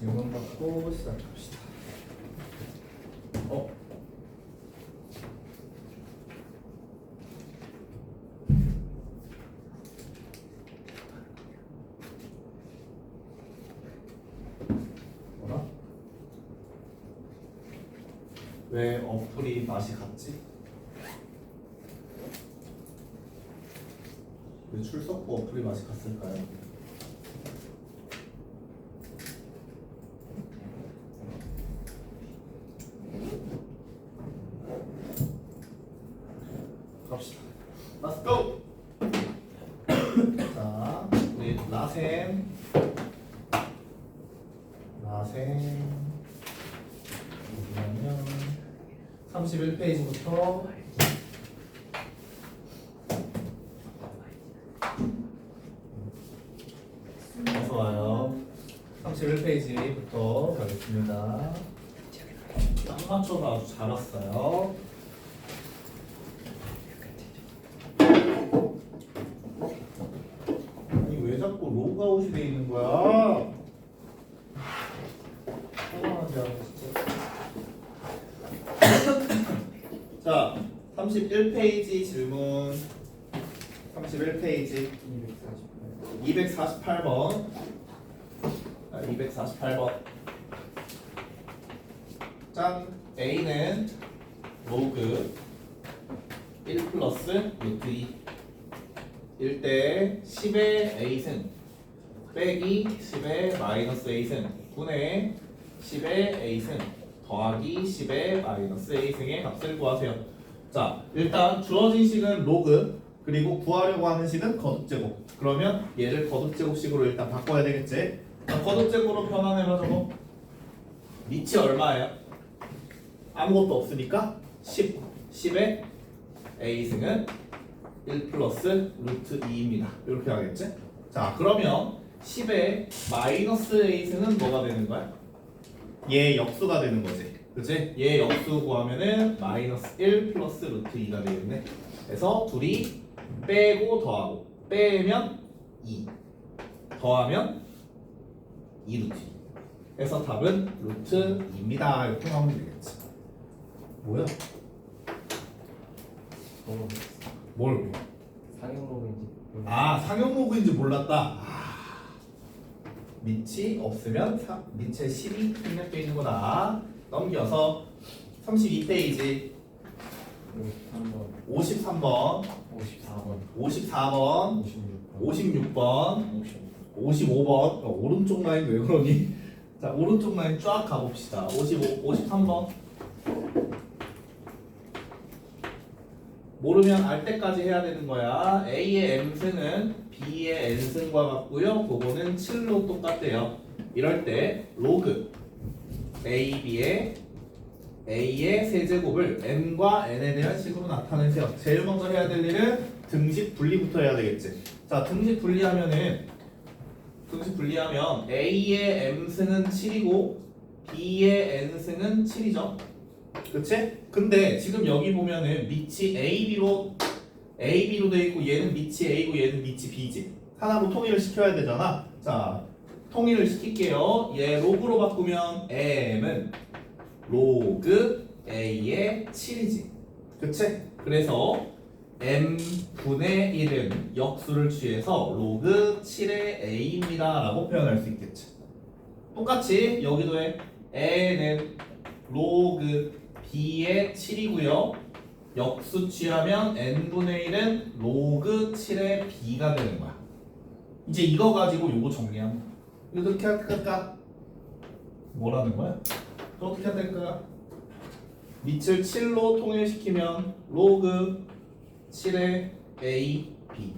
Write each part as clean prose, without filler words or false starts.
질문 받고 시작합시다. 뭐라? 왜 어플이 맛이 같지? 왜 출석부 어플이 맛이 같을까요? 갑시다. Let's go. 자, 우리 라셈 뭐냐면 31페이지부터 좋아요. 31페이지부터 가겠습니다. 딱 맞춰서 아주 잘 왔어요. 아니 왜 자꾸 로그아웃이 돼 있는 거야? 자, 31페이지 질문 31페이지 248번 248번 짠 A는 로그 1 플러스 루트 2 1 대 10의 A승 빼기 10의 마이너스 A승 분의 10의 A승 더하기 10의 마이너스 A승의 값을 구하세요. 자, 일단 주어진 식은 로그 그리고 구하려고 하는 식은 거듭제곱. 그러면 얘를 거듭제곱식으로 일단 바꿔야 되겠지. 거듭제곱으로 변환해봐 저거. 밑이 얼마예요? 아무것도 없으니까 10의 A승은 1 플러스 루트 2입니다. 이렇게 하겠지? 자, 그러면 10의 마이너스 A승은 뭐가 되는 거야? 얘 역수가 되는 거지. 그치? 얘 역수 구하면은 마이너스 1 플러스 루트 2가 되겠네. 그래서 둘이 빼고 더하고 빼면 2 더하면 2 루트 2. 그래서 답은 루트 2입니다. 이렇게 나오면 되겠지. 뭐야? 뭘? 상용로그인지. 아, 상용 로그인지 몰랐다. 밑이 없으면 밑에 10이 생략되어 있는 거다. 넘겨서 32페이지 53번 54번 56번 55번 오른쪽 라인 왜 그러니? 자, 오른쪽 라인 쫙 가봅시다. 53번 모르면 알 때까지 해야 되는 거야. A의 M승은 B의 N승과 같고요. 그거는 7로 똑같대요. 이럴 때 로그 A의 세제곱을 M과 N에 대한 식으로 나타내세요. 제일 먼저 해야 될 일은 등식 분리부터 해야 되겠지. 자, 등식 분리하면 A의 M승은 7이고 B의 N승은 7이죠. 그치? 근데 지금 여기 보면은 밑이 AB로 돼 있고 얘는 밑이 A고 얘는 밑이 B지. 하나로 통일을 시켜야 되잖아. 자, 통일을 시킬게요. 얘 로그로 바꾸면 M은 로그 A의 7이지. 그치? 그래서 M분의 1은 역수를 취해서 로그 7의 A입니다 라고 표현할 수 있겠지. 똑같이 여기도 해. N은 로그 B의 7이고요. 역수 취하면 N분의 1은 로그 7의 B가 되는 거야. 이제 이거 가지고 요거 정리하면 이거 어떻게 할까? 뭐라는 거야? 어떻게 해야 될까? 밑을 7로 통일시키면 로그 7의 A, B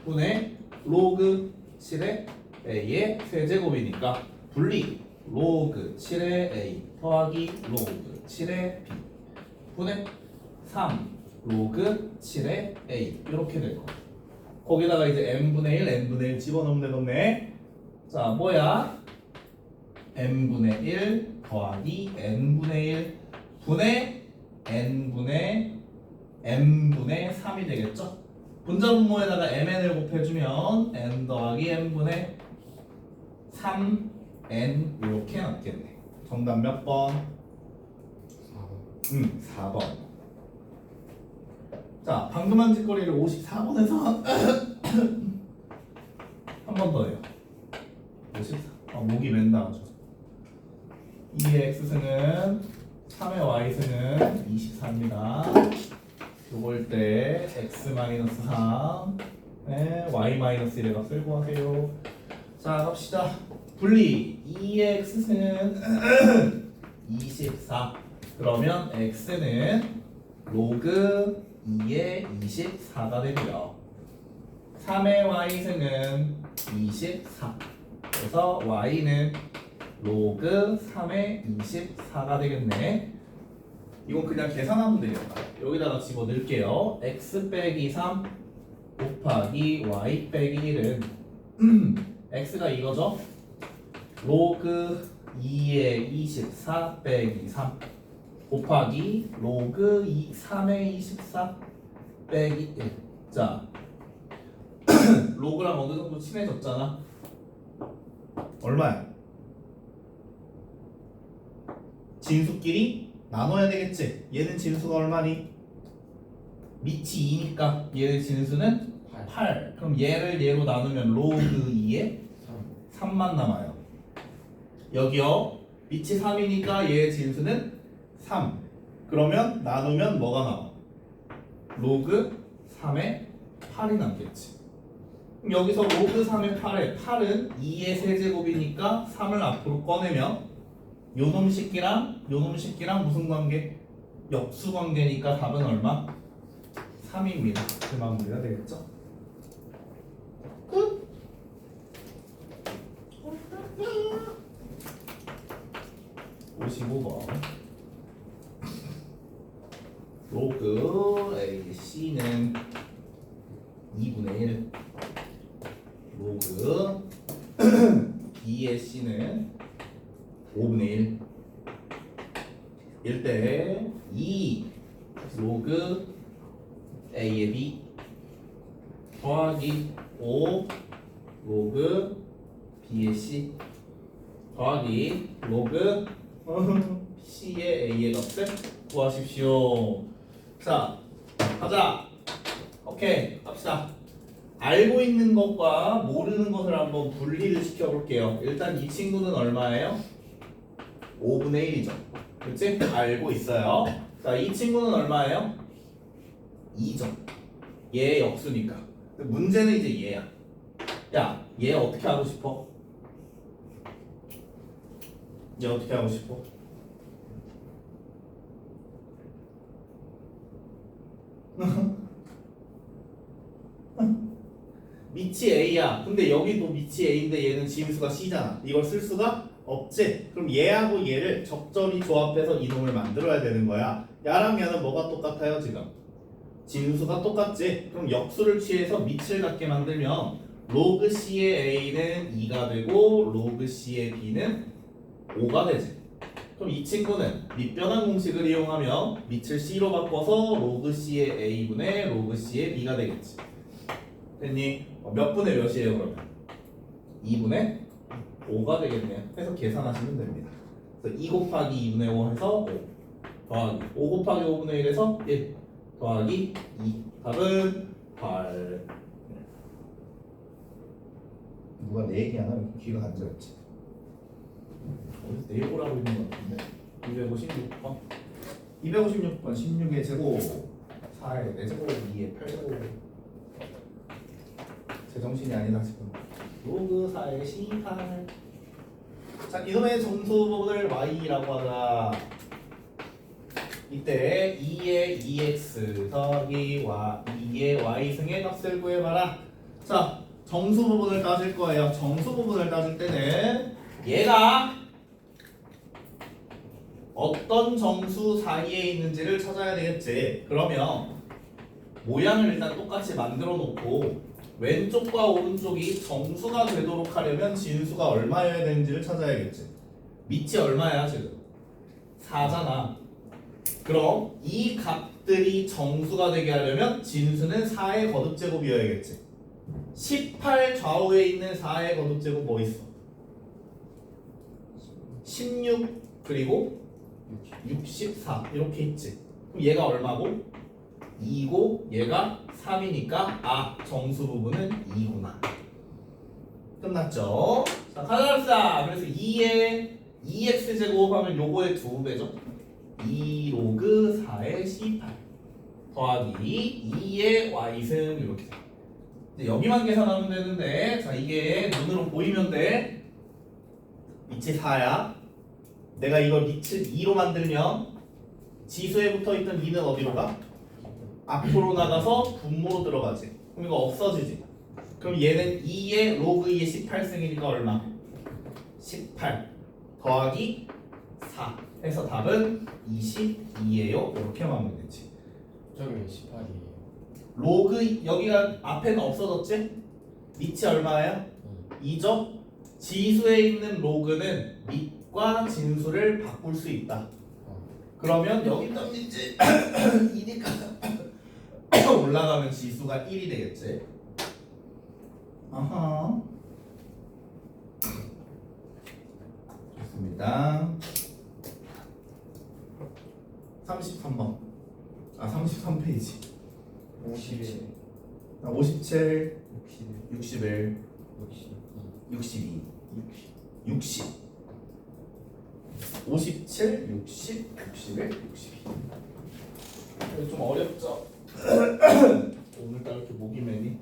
분의 로그 7의 A의 세제곱이니까 분리 로그 7의 A 더하기 로그 7의 B 분의 3 로그 7의 A 이렇게 될 거야. 거기다가 이제 n분의 1, n분의 1 집어넣으면 되겠네. 자, 뭐야? n분의 1 더하기 n분의 1 분의 n분의 m분의 3이 되겠죠? 분자분모에다가 mn을 곱해주면 n 더하기 m분의 3 n 이렇게 남겠네. 정답 몇 번? 4번. 4번. 자, 방금 한 짓거리를 54번에서 한 번 더 해요. 54. 목이 맨다 아주. 2의 x승은 3의 y승은 24입니다. 요걸 때 x-3에 y-1의 값을 구하세요. 자, 갑시다. 분리 2의 x승은 24. 그러면 x는 로그 2의 24가 되고요. 3의 y승은 24. 그래서 y는 로그 3의 24가 되겠네. 이건 그냥 계산하면 되겠다. 여기다가 집어넣을게요. x 빼기 3 곱하기 y 빼기 1은 x가 이거죠? 로그 2의 24 빼기 3 곱하기 로그 3의 24 빼기 1. 자, 로그랑 어느 정도 친해졌잖아. 얼마야? 진수끼리 나눠야 되겠지. 얘는 진수가 얼마니? 밑이 2니까 얘의 진수는 8. 그럼 얘를 얘로 나누면 로그 2에 3만 남아요. 여기요. 밑이 3이니까 얘의 진수는 3. 그러면 나누면 뭐가 나와? 로그 3의 8이 남겠지. 그럼 여기서 로그 3의 8에 8은 2의 세제곱이니까 3을 앞으로 꺼내면 요놈 식기랑 요놈 식기랑 무슨 관계? 역수 관계니까 답은 얼마? 3입니다. 그 마무리가 되겠죠? 끝! 55번 로그 AC는 2분의 1 로그 B의 C는 5분의 1 1대 2 로그 A의 B 더하기 5 로그 B의 C 더하기 로그 C의 A의 값을 구하십시오. 자, 가자. 오케이, 갑시다. 알고 있는 것과 모르는 것을 한번 분리를 시켜볼게요. 일단 이 친구는 얼마예요? 5분의 1이죠. 그치? 알고 있어요. 자, 이 친구는 얼마예요? 2죠. 얘 역수니까. 문제는 이제 얘야. 야, 얘 어떻게 하고 싶어? 얘 어떻게 하고 싶어? 밑이 A야. 근데 여기도 밑이 A인데 얘는 진수가 C잖아. 이걸 쓸 수가 없지. 그럼 얘하고 얘를 적절히 조합해서 이놈을 만들어야 되는 거야. 야랑 얘는 뭐가 똑같아요 지금? 진수가 똑같지. 그럼 역수를 취해서 밑을 갖게 만들면 로그 C의 A는 2가 되고 로그 C의 B는 5가 되지. 그럼 이 친구는 밑변환 공식을 이용하면 밑을 C로 바꿔서 로그 C의 A분의 로그 C의 B가 되겠지. 됐니? 몇 분의 몇이에요 그러면? 2분의 5가 되겠네요. 해서 계산하시면 됩니다. 그래서 2 곱하기 2분의 5 해서 5 더하기 5 곱하기 5분의 1에서 1 더하기 2 답은 8. 누가 내 얘기 안 하면 귀가 간지럽지. 어디서 내고라고 있는 것 같은데 256번 256번 16의 제곱 4에 4제곱 2에 8제곱 제정신이 아니다 지금. 로그 4에 C8. 자, 이놈의 정수 부분을 y라고 하자. 이때 2의 2x 더하기 2의 y승의 값을 구해봐라. 자, 정수 부분을 따질 거예요. 정수 부분을 따질 때는 얘가 어떤 정수 사이에 있는지를 찾아야 되겠지. 그러면 모양을 일단 똑같이 만들어 놓고 왼쪽과 오른쪽이 정수가 되도록 하려면 진수가 얼마여야 되는지를 찾아야겠지. 밑이 얼마야 지금? 4잖아. 그럼 이 값들이 정수가 되게 하려면 진수는 4의 거듭제곱이어야겠지. 18 좌우에 있는 4의 거듭제곱 뭐 있어? 16 그리고 64 이렇게 있지. 그럼 얘가 얼마고? 2고 얘가 3이니까 아 정수 부분은 2구나. 끝났죠? 자 가자. 그래서 2에 2x 제곱하면 요거의 2배죠. 2 로그 4의 C8 더하기 2의 y승 이렇게 돼. 이제 여기만 계산하면 되는데 자 이게 눈으로 보이면 돼. 밑이 4야. 내가 이걸 밑을 2로 만들면 지수에 붙어있던 2는 어디로 가? 앞으로 나가서 분모로 들어가지. 그럼 이거 없어지지. 그럼 얘는 2의 로그 2의 18승이니까 얼마? 18 더하기 4 해서 답은 22예요. 이렇게 하면 되지. 저기 왜 18이에요? 로그 여기가 앞에는 없어졌지? 밑이 얼마예요? 2죠? 지수에 있는 로그는 밑과 진수를 바꿀 수 있다. 그러면 여기 있던 밑이 2니까 올라가면 지수가 1이 되겠지. 아하. 좋습니다. 33번. 아 33페이지. 51, 57, 61, 61, 62, 62, 60, 57, 60, 61, 62. 이거 좀 어렵죠? 오늘따라 이렇게 목이 매니?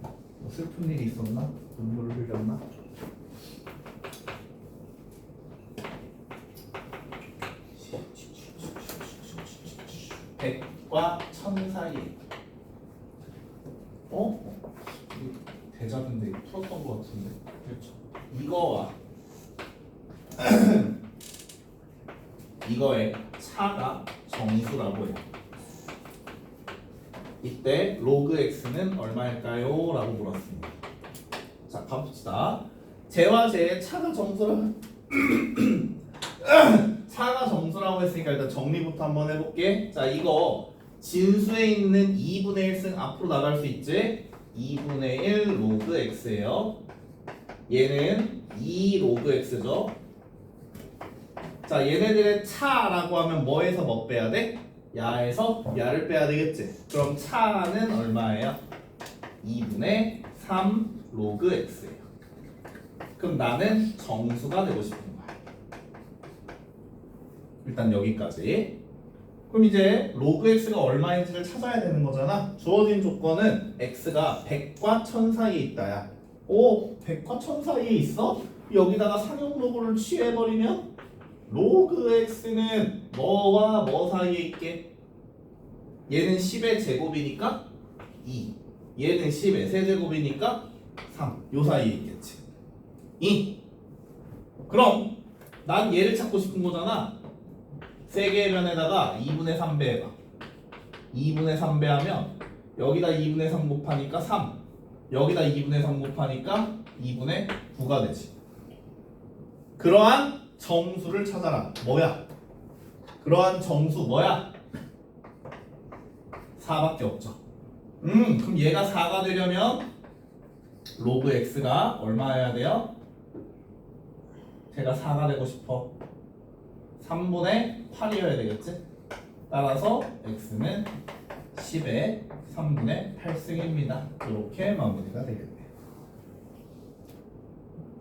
뭐 슬픈 일이 있었나? 눈물을 흘렸나? 백과 천 사이. 어? 이거 대자인데 풀었던 것 같은데. 그렇죠. 이거와 이거의 차가 정수라고 해요. 이때 로그 x는 얼마일까요? 라고 물었습니다. 자 가봅시다. 쟤와 쟤의 차가 정수라 차가 정수라고 했으니까 일단 정리부터 한번 해볼게. 자 이거 진수에 있는 2분의 1승 앞으로 나갈 수 있지? 2분의 1 로그 x예요. 얘는 2 로그 x죠. 자 얘네들의 차라고 하면 뭐에서 뭐 빼야 돼? 야에서 야를 빼야 되겠지. 그럼 차는 얼마예요? 2분의 3 로그 x예요. 그럼 나는 정수가 되고 싶은 거야. 일단 여기까지. 그럼 이제 로그 x가 얼마인지를 찾아야 되는 거잖아. 주어진 조건은 x가 100과 1000 사이에 있다야. 오, 100과 1000 사이에 있어? 여기다가 상용 로그를 취해버리면 로그 x는 뭐와 뭐 사이에 있게? 얘는 10의 제곱이니까 2, 얘는 10의 세제곱이니까 3, 요 사이에 있겠지. 2. 그럼 난 얘를 찾고 싶은 거잖아. 세 개의 변에다가 2분의 3배 해봐. 2분의 3배 하면 여기다 2분의 3 곱하니까 3, 여기다 2분의 3 곱하니까 2분의 9가 되지. 그러한 정수를 찾아라. 뭐야? 그러한 정수 뭐야? 4밖에 없죠. 그럼 얘가 4가 되려면 로그 x가 얼마여야 돼요? 제가 4가 되고 싶어. 3분의 8이어야 되겠지? 따라서 x는 10의 3분의 8승입니다. 이렇게 마무리가 되겠네요.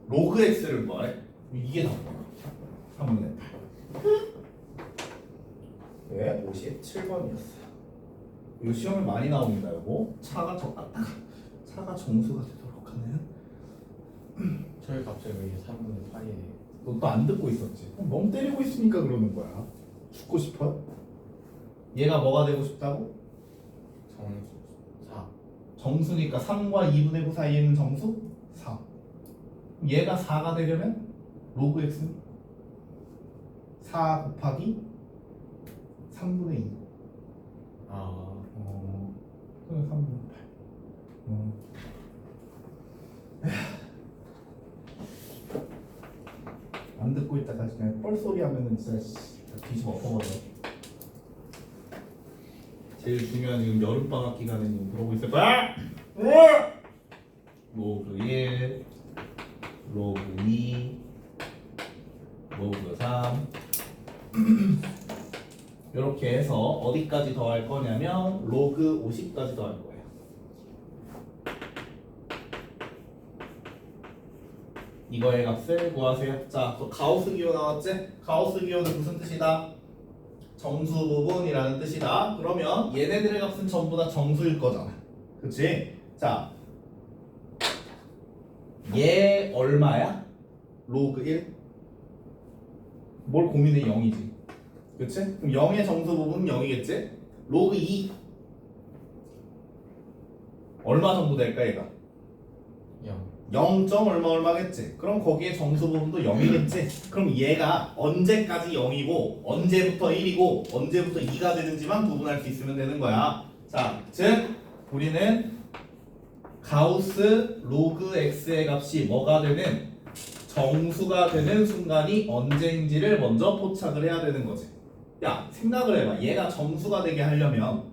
로그 x를 뭐해? 이게 나옵니다. 3분의 8. 네, 57번이었어요. 이거 시험에 많이 나옵니다. 이거 차가 차가 정수가 되도록 하는. 저희 갑자기 왜 3분의 8이에요? 너 또 안 듣고 있었지? 멍 때리고 있으니까 그러는 거야. 죽고 싶어? 얘가 뭐가 되고 싶다고? 정수 4. 정수니까 3과 2분의 9 사이에 있는 정수? 4. 얘가 4가 되려면 로그 x는 4 곱하기 3분의 2. 아, 그럼 3분의 8. 안 듣고 있다가 그냥 뻘소리 하면은 진짜 뒤집어 엎어버려. 제일 중요한 지금 여름방학 기간에 지금 그러고 있을 거야. 로그 1, 로그 2 로그 3 이렇게 해서 어디까지 더할 거냐면 로그 50까지 더할 거예요. 이거의 값을 구하세요. 자, 또 가우스 기호 나왔지? 가우스 기호는 무슨 뜻이다? 정수 부분이라는 뜻이다. 그러면 얘네들의 값은 전부 다 정수일 거잖아. 그치? 자, 얘 얼마야? 로그 1? 뭘 고민해? 0이지. 그치? 그럼 0의 정수 부분은 0이겠지? 로그 2 얼마 정도 될까 얘가? 0 0. 얼마겠지? 그럼 거기에 정수 부분도 0이겠지? 그럼 얘가 언제까지 0이고 언제부터 1이고 언제부터 2가 되는지만 구분할 수 있으면 되는 거야. 자, 즉 우리는 가우스 로그 x의 값이 뭐가 되는 정수가 되는 순간이 언제인지를 먼저 포착을 해야 되는 거지. 야, 생각을 해봐. 얘가 정수가 되게 하려면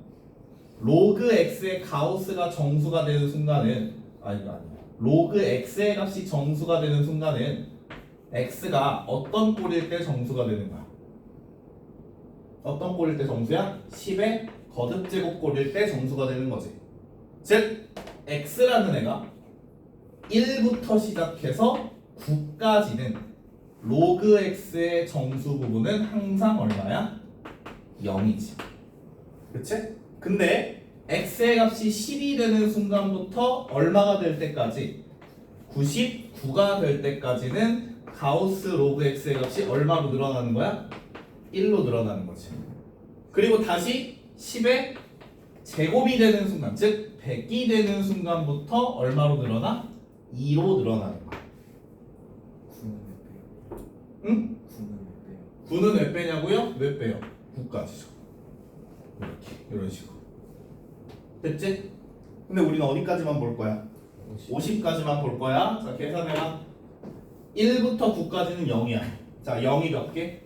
로그 x의 가우스가 정수가 되는 순간은 아니야. 로그 x의 값이 정수가 되는 순간은 x가 어떤 꼴일 때 정수가 되는 거야? 어떤 꼴일 때 정수야? 10의 거듭제곱 꼴일 때 정수가 되는 거지. 즉 x라는 애가 1부터 시작해서 9까지는 로그 x의 정수 부분은 항상 얼마야? 0이지. 그치? 근데 x의 값이 10이 되는 순간부터 얼마가 될 때까지 99가 될 때까지는 가우스 로그 x의 값이 얼마로 늘어나는 거야? 1로 늘어나는 거지. 그리고 다시 10의 제곱이 되는 순간, 즉 100이 되는 순간부터 얼마로 늘어나? 2로 늘어나는 거야. 9는 몇 배요? 응? 9는 몇 배요? 9는 왜 빼냐고요? 왜 빼요? 9까지죠. 이렇게 이런 식으로. 됐지? 근데 우리는 어디까지만 볼 거야? 50까지만 볼 거야. 자, 계산해봐. 1부터 9까지는 0이야. 자, 0이 몇 개?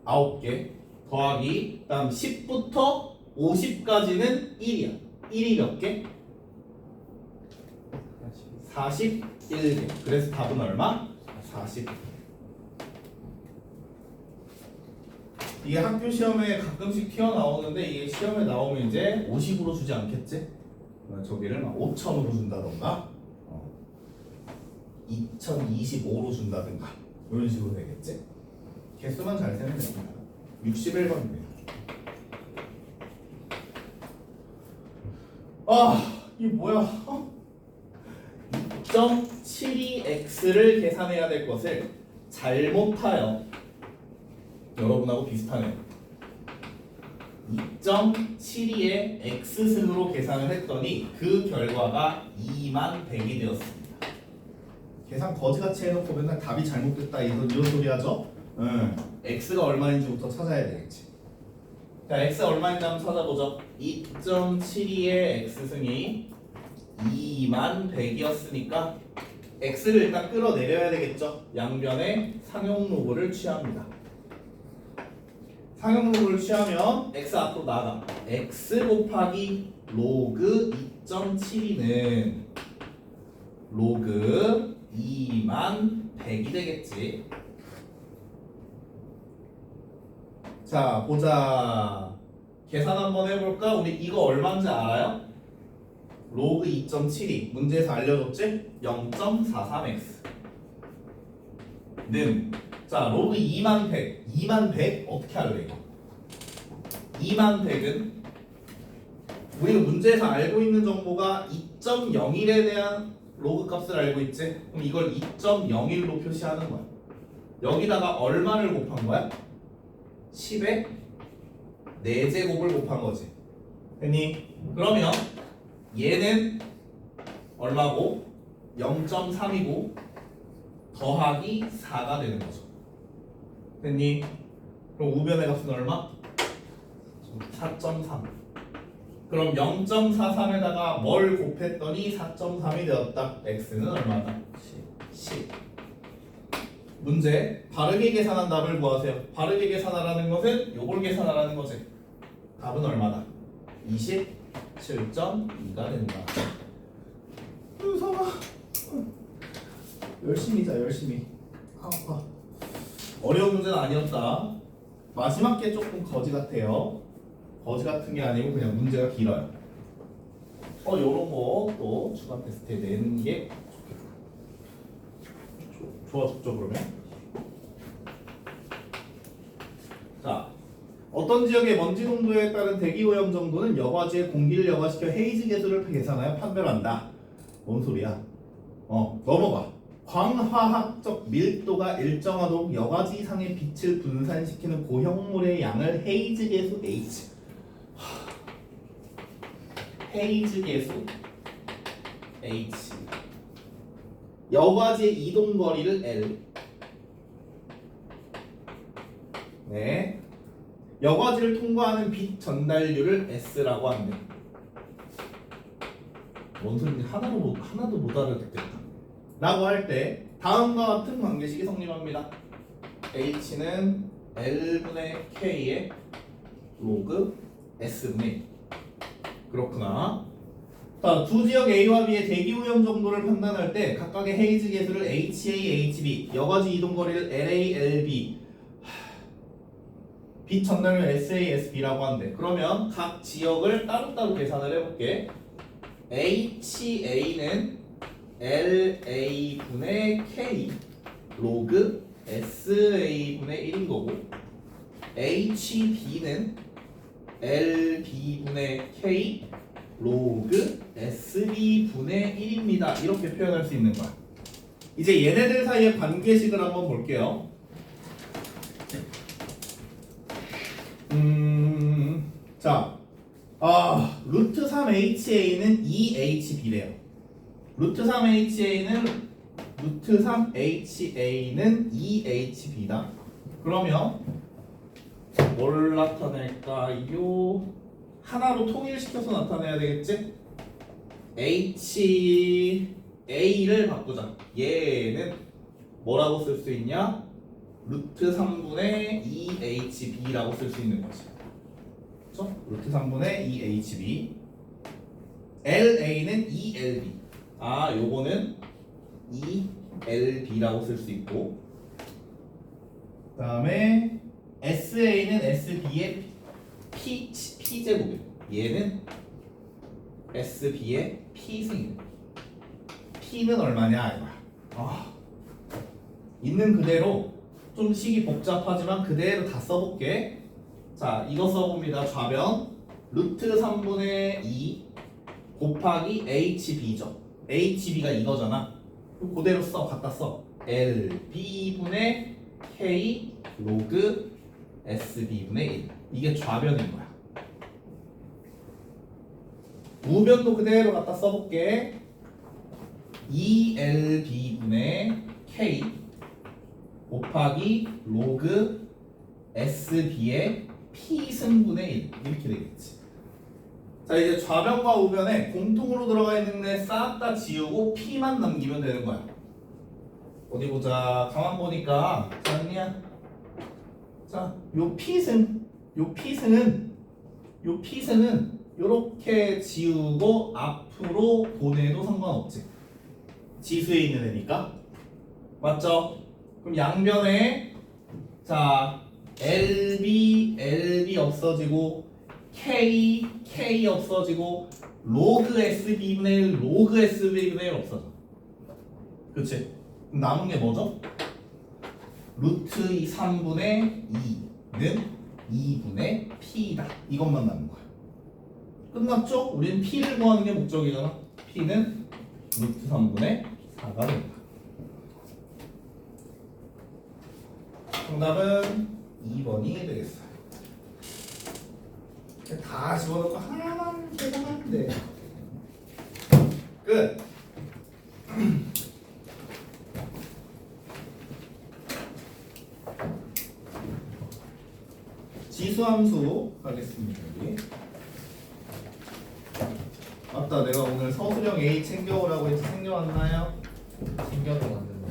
9개. 더하기 다음 10부터 50까지는 1이야. 1이 몇 개? 41개. 그래서 답은 얼마? 40. 이게 학교 시험에 가끔씩 튀어나오는데 이게 시험에 나오면 이제 50으로 주지 않겠지? 저기를 막 5000으로 준다던가 2025로 준다든가 이런 식으로 되겠지? 개수만 잘 세면 됩니다. 61번입니다. 아, 이게 뭐야? 2.72x를 계산해야 될 것을 잘못하여 여러분하고 비슷하네요. 2.72의 x승으로 계산을 했더니 그 결과가 2만 100이 되었습니다. 계산 거지같이 해놓고 맨날 답이 잘못됐다 이런 소리 하죠? x가 얼마인지부터 찾아야 되겠지. 자, x가 얼마인지 한번 찾아보죠. 2.72의 x승이 2만 100이었으니까 x를 일단 끌어내려야 되겠죠. 양변에 상용로그를 취합니다. 상용로그를 취하면 x 앞으로 나가. x 곱하기 로그 2.72는 로그 2만 100이 되겠지. 자, 보자. 계산 한번 해볼까? 우리 이거 얼마인지 알아요? 로그 2.72 문제에서 알려줬지? 0.43x 는 자, 로그 2만 100 2만 100 어떻게 할래 이거? 2만 100은 우리가 문제에서 알고 있는 정보가 2.01에 대한 로그 값을 알고 있지? 그럼 이걸 2.01로 표시하는 거야. 여기다가 얼마를 곱한 거야? 10의 4제곱을 곱한 거지. 됐니? 그러면 얘는 얼마고? 0.3이고 더하기 4가 되는 거죠. 됐니? 그럼 우변의 값은 얼마? 4.3. 그럼 0.43에다가 뭘 곱했더니 4.3이 되었다. x는 얼마다? 10. 문제 바르게 계산한 답을 구하세요. 바르게 계산하라는 것은 요걸 계산하라는 거지. 답은 얼마다? 27.2가 된다. 윤성아 열심히 자 열심히. 어려운 문제는 아니었다. 마지막 게 조금 거지 같아요. 거지 같은 게 아니고 그냥 문제가 길어요. 요런 거 또 주간 테스트에 내는 게 좋겠다. 좋아졌죠 그러면? 자, 어떤 지역의 먼지 농도에 따른 대기 오염 정도는 여과지의 공기를 여과시켜 헤이즈 계수를 계산하여 판별한다. 뭔 소리야? 넘어가. 광화학적 밀도가 일정하도록 여과지 이상의 빛을 분산시키는 고형물의 양을 헤이즈 계수 H. 헤이즈 계수 H. 여과지의 이동 거리를 L. 네. 여과지를 통과하는 빛 전달률을 S라고 한대. 뭔 소리인지 하나도 못 알아듣겠다. 라고 할 때 다음과 같은 관계식이 성립합니다. H는 L분의 K의 로그 S분의 1. 그렇구나. 자, 두 지역 A와 B의 대기 오염 정도를 판단할 때 각각의 헤이즈 계수를 HA, HB, 여과지 이동 거리를 LA, LB, 빛 전달률 SA, SB라고 한대. 그러면 각 지역을 따로따로 계산을 해볼게. HA는 LA분의 K 로그 SA분의 1인 거고, HB는 LB분의 K 로그 SB분의 1입니다. 이렇게 표현할 수 있는 거야. 이제 얘네들 사이의 관계식을 한번 볼게요. 자, 루트 3HA는 2HB래요. 루트 3HA는 2HB다. 그러면 뭘 나타낼까요? 하나로 통일시켜서 나타내야 되겠지? HA를 바꾸자. 얘는 뭐라고 쓸 수 있냐? 루트 3분의 2HB라고 쓸 수 있는 거지. 그렇죠? 루트 3분의 2HB. LA는 2LB. 요거는 2LB라고 쓸 수 있고, 그 다음에 SA는 SB의 P제곱이에요. 얘는 SB의 P승이에요. P는 얼마냐 이거야. 있는 그대로 좀 식이 복잡하지만 그대로 다 써볼게. 자, 이거 써봅니다. 좌변 루트 3분의 2 곱하기 HB죠. HB가 이거잖아. 그대로 써. 갖다 써. LB분의 K 로그 SB분의 1. 이게 좌변인 거야. 우변도 그대로 갖다 써볼게. 2LB분의 K 곱하기 로그 SB의 P승분의 1. 이렇게 되겠지. 자, 이제 좌변과 우변에 공통으로 들어가 있는 애 싹 다 지우고 P만 남기면 되는 거야. 어디 보자. 가만 보니까 장이야. 자, 요 P승은 요렇게 지우고 앞으로 보내도 상관없지. 지수에 있는 애니까. 맞죠? 그럼 양변에 자, LB 없어지고 K 없어지고 로그 SB분의 1 로그 SB분의 1 없어져. 그치? 그럼 남은 게 뭐죠? 루트 3분의 2는 2분의 P다. 이것만 남은 거야. 끝났죠? 우리는 P를 구하는 게 목적이잖아. P는 루트 3분의 4가 된다. 정답은 2번이 되겠어요. 다 집어넣고 하나만 계산하면 돼. 끝. 지수함수 가겠습니다. 여기. 맞다, 내가 오늘 서술형 A 챙겨오라고 해서 챙겨왔나요? 챙겨도 만드는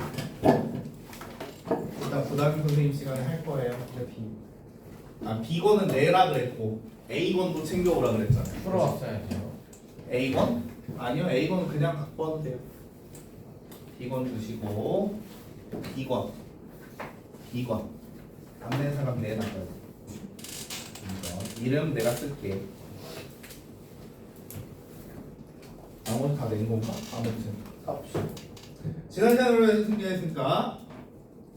일단 부담임 선생님 시간에 할 거예요. 근데 B권은 내라 그랬고 A권도 챙겨오라 그랬잖아요. 풀어왔어야죠. A권? 아니요, A권은 그냥 갖고 와도 돼요. 이건 주시고 이건 안 낸 사람 내놔요. 이름 내가 쓸게. 나머지 다 낸 건가? 아무튼 가봅시다. 지난 시간으로 승계했으니까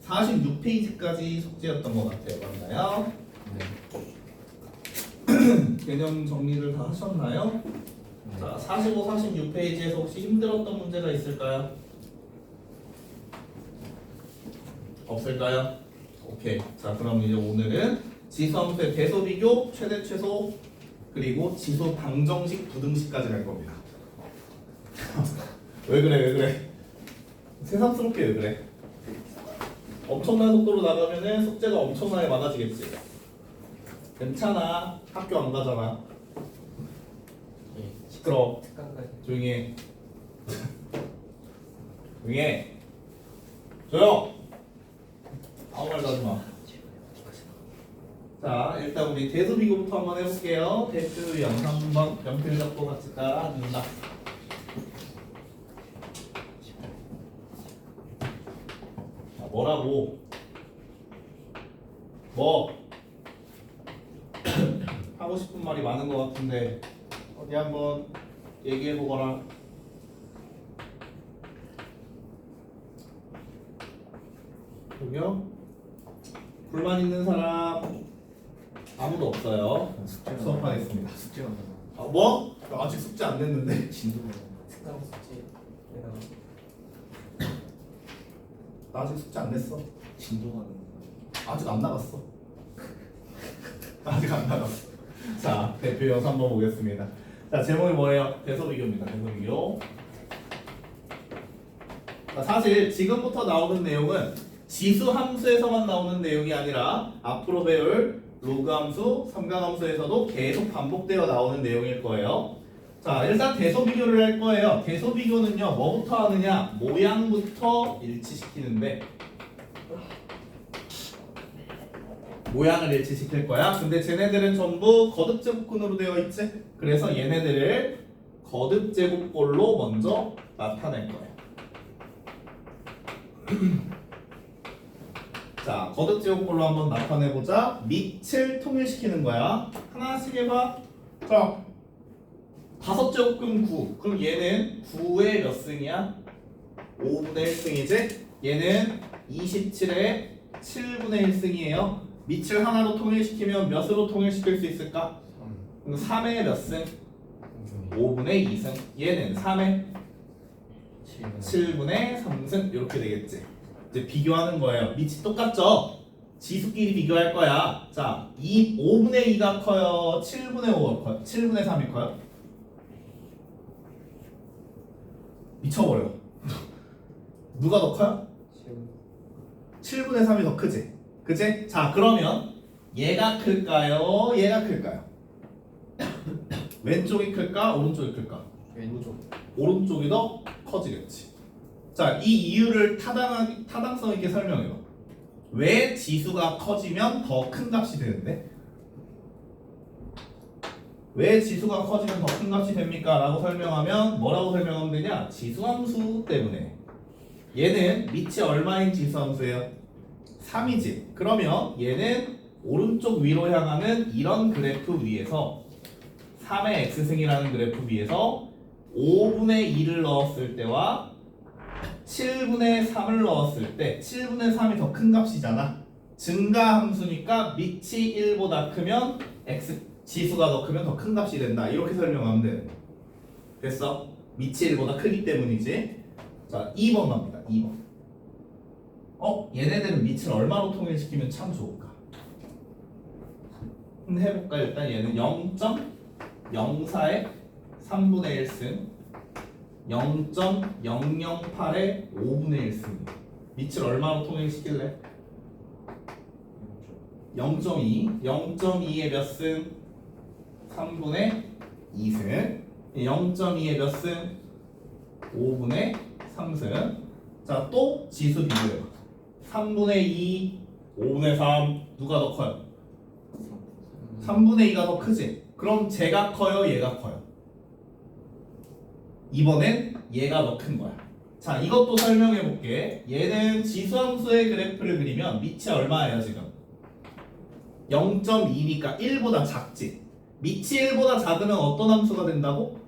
46페이지까지 숙제였던 것 같아요. 맞나요? 네. 개념 정리를 다 하셨나요? 자, 45, 46페이지에서 혹시 힘들었던 문제가 있을까요? 없을까요? 오케이. 자, 그럼 이제 오늘은 지수함수의 대소, 비교, 최대, 최소, 그리고 지수 방정식, 부등식까지 갈 겁니다. 왜 그래? 새삼스럽게 왜 그래? 엄청난 속도로 나가면은 숙제가 엄청나게 많아지겠지. 괜찮아. 학교 안 가잖아. 시끄러워. 특강까지. 조용히 해. 조용히 해. 조용! 아무 말도 하지 마. 자, 일단 우리 대수 비교부터 한번 해볼게요. 대수 영상번 연필 잡고 같이 따라준다. 자, 뭐라고? 뭐? 하고 싶은 말이 많은 것 같은데 어디 한번 얘기해 보거라. 여기요? 불만 있는 사람 아무도 없어요. 수업하겠습니다. 숙제가 아, 뭐? 아직 숙제 안 냈는데. 진도가 특강 숙제. 내가 나 아직 숙제 안 냈어. 진도가 아직 안 나갔어. 아직 안 나갔어. 자, 대표 영상 한번 보겠습니다. 자, 제목이 뭐예요? 대소비교입니다. 대소비교. 자, 사실 지금부터 나오는 내용은 지수 함수에서만 나오는 내용이 아니라 앞으로 배울 로그 함수, 삼각함수에서도 계속 반복되어 나오는 내용일 거예요. 자, 일단 대소비교를 할 거예요. 대소비교는요, 뭐부터 하느냐? 모양부터 일치시키는데 모양을 일치시킬 거야. 근데 쟤네들은 전부 거듭제곱근으로 되어 있지? 그래서 얘네들을 거듭제곱꼴로 먼저 나타낼 거야. 자, 거듭제곱꼴로 한번 나타내보자. 밑을 통일시키는 거야. 하나씩 해봐. 자, 5제곱근 9. 그럼 얘는 9의 몇 승이야? 5분의 1승이지? 얘는 27의 7분의 1승이에요. 밑을 하나로 통일시키면 몇으로 통일시킬 수 있을까? 3. 그럼 3의 몇 승? 5분의 2승. 얘는 3의 7분의 3승. 이렇게 되겠지. 이제 비교하는 거예요. 밑이 똑같죠? 지수끼리 비교할 거야. 자, 5분의 2가 커요? 7분의 5가 커요? 7분의 3이 커요? 미쳐버려. 누가 더 커요? 7분의 3이 더 크지? 그치? 자, 그러면 얘가 클까요? 얘가 클까요? 왼쪽이 클까? 오른쪽이 클까? 왼쪽. 오른쪽이 더 커지겠지. 자, 이 이유를 타당성 있게 설명해봐. 왜 지수가 커지면 더 큰 값이 되는데? 왜 지수가 커지면 더 큰 값이 됩니까? 라고 설명하면 뭐라고 설명하면 되냐? 지수함수 때문에. 얘는 밑이 얼마인 지수함수예요? 3이지. 그러면 얘는 오른쪽 위로 향하는 이런 그래프 위에서 3의 x승이라는 그래프 위에서 5분의 2를 넣었을 때와 7분의 3을 넣었을 때 7분의 3이 더 큰 값이잖아. 증가함수니까 밑이 1보다 크면 x 지수가 더 크면 더 큰 값이 된다. 이렇게 설명하면 돼. 됐어? 밑이 1보다 크기 때문이지. 자, 2번 갑니다. 2번. 얘네들은 밑을 얼마로 통일시키면 참 좋을까? 해볼까? 일단 얘는 0.04의 3분의 1승 0.008의 5분의 1승 밑을 얼마로 통일시킬래? 0.2 0.2의 몇 승? 3분의 2승 0.2의 몇 승? 5분의 3승 자, 또 지수 비교해봐 3분의 2, 5분의 3 누가 더 커요? 3분의 2가 더 크지? 그럼 쟤가 커요? 얘가 커요? 이번엔 얘가 더 큰 거야. 자, 이것도 설명해 볼게. 얘는 지수함수의 그래프를 그리면 밑이 얼마예요 지금? 0.2니까 1보다 작지. 밑이 1보다 작으면 어떤 함수가 된다고?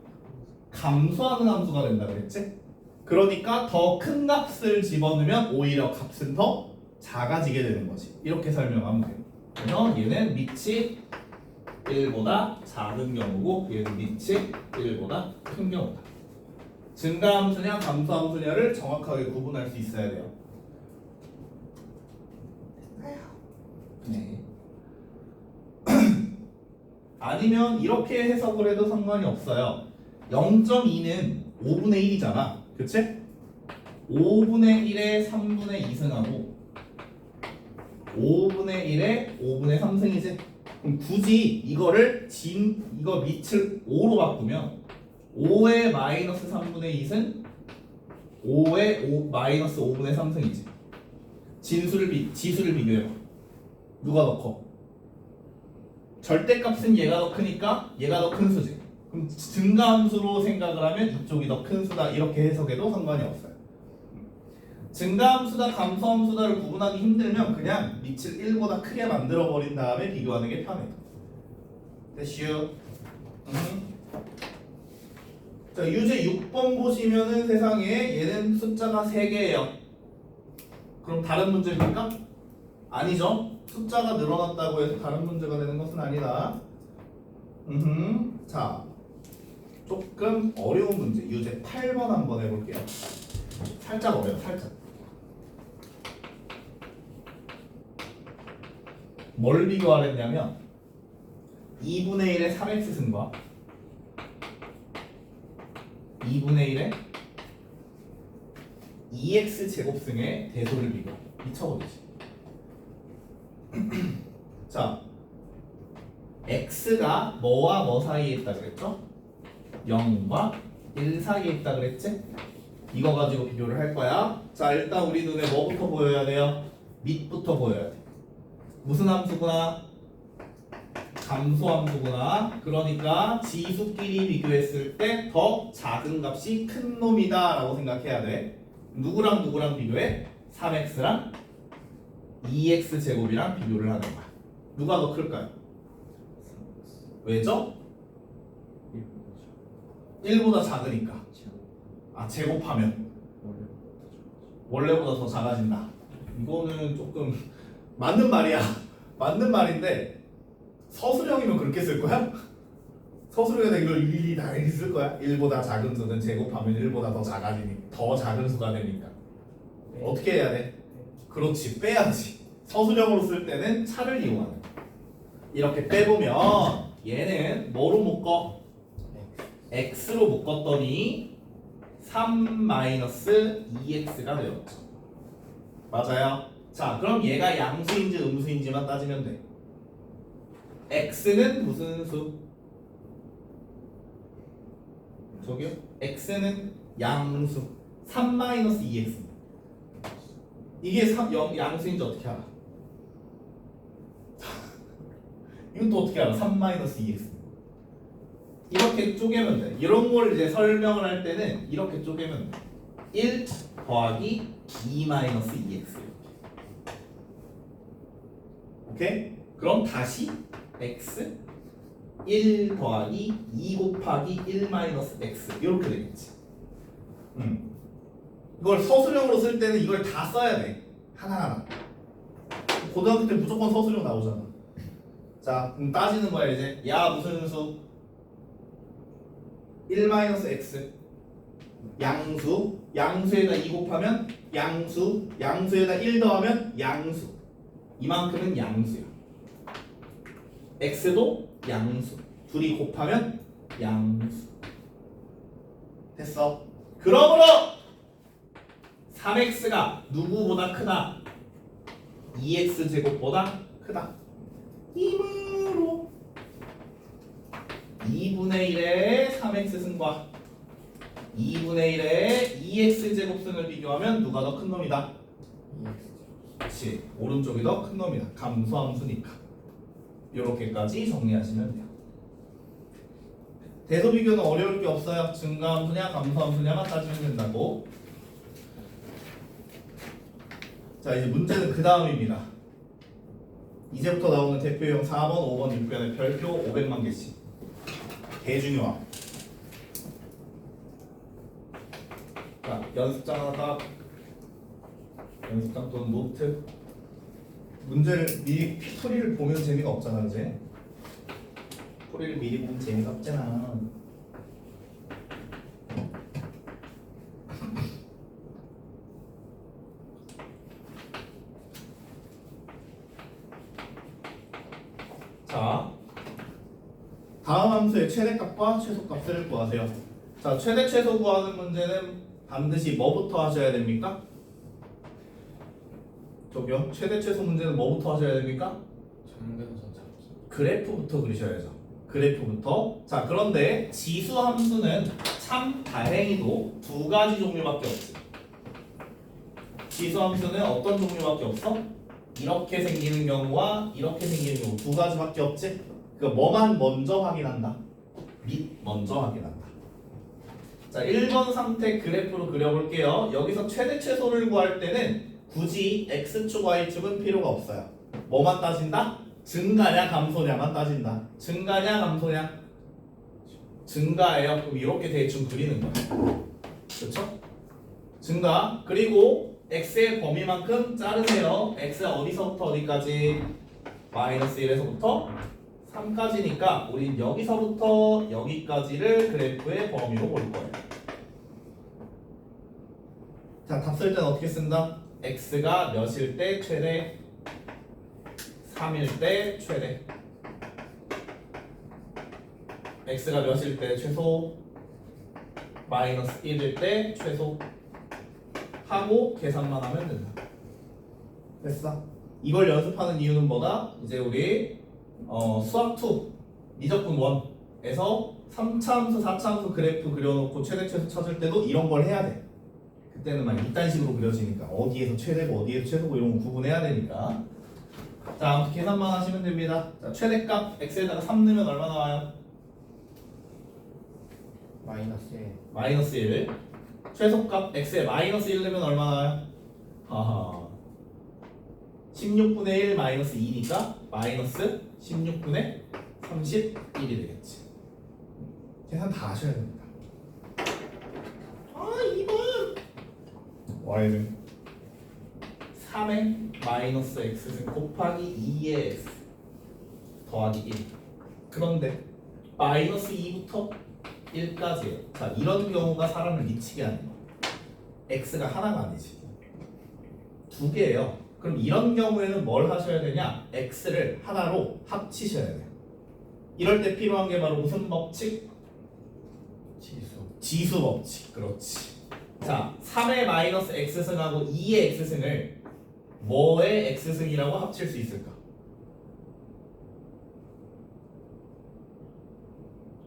감소하는 함수가 된다 그랬지? 그러니까 더 큰 값을 집어넣으면 오히려 값은 더 작아지게 되는 거지. 이렇게 설명하면 돼요. 그래서 얘는 밑이 1보다 작은 경우고 얘는 밑이 1보다 큰 경우다. 증가함수냐 감소함수냐를 정확하게 구분할 수 있어야 돼요. 네. 아니면 이렇게 해석을 해도 상관이 없어요. 0.2는 5분의 1이잖아. 그치? 5분의 1에 3분의 2승하고 5분의 1에 5분의 3승이지? 그럼 굳이 이거를 이거 밑을 5로 바꾸면 5의 마이너스 3분의 2승 5의 마이너스 5분의 3승이지. 지수를 비교해봐. 누가 더 커? 절대값은 얘가 더 크니까 얘가 더 큰 수지. 그럼 증가함수로 생각을 하면 이쪽이 더 큰 수다. 이렇게 해석해도 상관이 없어요. 증가함수다 감소함수다를 구분하기 힘들면 그냥 밑을 1보다 크게 만들어 버린 다음에 비교하는 게 편해. 됐슈. 자, 유제 6번 보시면은 세상에 얘는 숫자가 3개예요. 그럼 다른 문제입니까? 아니죠. 숫자가 늘어났다고 해서 다른 문제가 되는 것은 아니다. 자, 조금 어려운 문제. 유제 8번 한번 해볼게요. 살짝 어려워, 살짝. 뭘 비교하랬냐면 2분의 1의 3x승과 2분의 1의 2x 제곱승의 대소를 비교. 미쳐버리지. 자, x가 뭐와 뭐 사이에 있다 그랬죠? 0과 1 사이에 있다 그랬지? 이거 가지고 비교를 할 거야. 자, 일단 우리 눈에 뭐부터 보여야 돼요? 밑부터 보여야 돼. 무슨 함수구나? 감소함수구나. 그러니까 지수끼리 비교했을 때 더 작은 값이 큰 놈이다 라고 생각해야 돼. 누구랑 누구랑 비교해? 3x랑 2x 제곱이랑 비교를 하는 거야. 누가 더 클까요? 왜죠? 1보다 작으니까. 아, 제곱하면 원래보다 더 작아진다. 이거는 조금 맞는 말이야. 맞는 말인데 서술형이면 그렇게 쓸 거야? 서술형에다 이걸 일일이 다 이렇게 쓸 거야? 1보다 작은 수는 제곱하면 1보다 더 작아지니 더 작은 수가 되니까 어떻게 해야 돼? 그렇지, 빼야지. 서술형으로 쓸 때는 차를 이용하는 거야. 이렇게 빼보면 얘는 뭐로 묶어? x로 묶었더니 3-2x가 되었죠. 맞아요? 자, 그럼 얘가 양수인지 음수인지만 따지면 돼. x는 무슨 수? 저기요? x는 양수 3-2x. 이게 양수인지 어떻게 알아? 이건 또 어떻게 알아? 3-2x. 이렇게 쪼개면 돼. 이런 걸 이제 설명을 할 때는 이렇게 쪼개면 돼. 1 더하기 2-2x. 오케이? 그럼 다시 x 1 더하기 2 곱하기 1-x 이렇게 되겠지. 이걸 서술형으로 쓸 때는 이걸 다 써야 돼. 하나하나. 고등학교 때 무조건 서술형 나오잖아. 자, 그럼 따지는 거야 이제. 야, 무슨 수? 1-x 양수. 양수에다 2 곱하면 양수. 양수에다 1 더하면 양수. 이만큼은 양수야. x도 양수. 둘이 곱하면 양수. 됐어. 그러므로 3x가 누구보다 크다? 2x 제곱보다 크다. 이므로 2분의 1의 3x 승과 2분의 1의 2x 제곱승을 비교하면 누가 더 큰 놈이다? 그렇지. 오른쪽이 더 큰 놈이다. 감소함수니까. 이렇게까지 정리하시면 돼요. 대소 비교는 어려울 게 없어요. 증가함수냐 감소함수냐만 따지면 된다고. 자 이제 문제는 그 다음입니다. 이제부터 나오는 대표형 4번, 5번, 6번의 별표 500만 개씩. 대중요함. 자 연습장 하나, 연습장 또는 노트. 문제를 미리 풀이를 보면 재미가 없잖아, 이제. 풀이를 미리 보면 재미가 없잖아. 자, 다음 함수의 최대값과 최소값을 구하세요. 자, 최대 최소 구하는 문제는 반드시 뭐부터 하셔야 됩니까? 저기요, 최대 최소 문제는 뭐부터 하셔야 됩니까? 정근선 찾기. 그래프부터 그리셔야죠. 그래프부터. 자, 그런데 지수 함수는 참 다행히도 두 가지 종류밖에 없지. 지수 함수는 어떤 종류밖에 없어? 이렇게 생기는 경우와 이렇게 생기는 경우 두 가지밖에 없지. 그 뭐만 먼저 확인한다. 밑 먼저 확인한다. 자, 1번 상태 그래프로 그려볼게요. 여기서 최대 최소를 구할 때는 굳이 x축 y축은 필요가 없어요. 뭐만 따진다? 증가냐 감소냐만 따진다. 증가냐 감소냐? 증가예요. 그럼 이렇게 대충 그리는 거야. 그렇죠? 증가. 그리고 x의 범위만큼 자르세요. x가 어디서부터 어디까지? 마이너스 1에서부터 3까지니까 우린 여기서부터 여기까지를 그래프의 범위로 볼 거예요. 자, 답 쓸 때는 어떻게 쓴다? x가 몇일 때 최대? 3일 때 최대. x가 몇일 때 최소? 마이너스 1일 때 최소. 하고 계산만 하면 된다. 됐어? 이걸 연습하는 이유는 뭐다? 이제 우리 수학 2 미적분 1에서 3차 함수, 4차 함수 그래프 그려놓고 최대 최소 찾을 때도 이런 걸 해야 돼. 그때는 막 이딴 식으로 그려지니까 어디에서 최대고 어디에서 최소고 이런 거 구분해야 되니까. 자, 아무튼 계산만 하시면 됩니다. 자, 최대값 x에다가 3 넣으면 얼마 나와요? 마이너스 1. 최소값 x에 마이너스 1 넣으면 얼마 나와요? 하하. 16분의 1 마이너스 2니까 마이너스 16분의 31이 되겠지. 계산 다 하셔야 됩니다. 아, 2번. y는 3의 마이너스 x승 곱하기 2의 x 더하기 1. 그런데 마이너스 2부터 1까지예요. 자, 이런 경우가 사람을 미치게 하는 거야. x가 하나가 아니지. 두 개예요. 그럼 이런 경우에는 뭘 하셔야 되냐? x를 하나로 합치셔야 돼요. 이럴 때 필요한 게 바로 무슨 법칙? 지수 법칙. 그렇지. 자, 3의 마이너스 x승하고 2의 x승을 뭐의 x승이라고 합칠 수 있을까?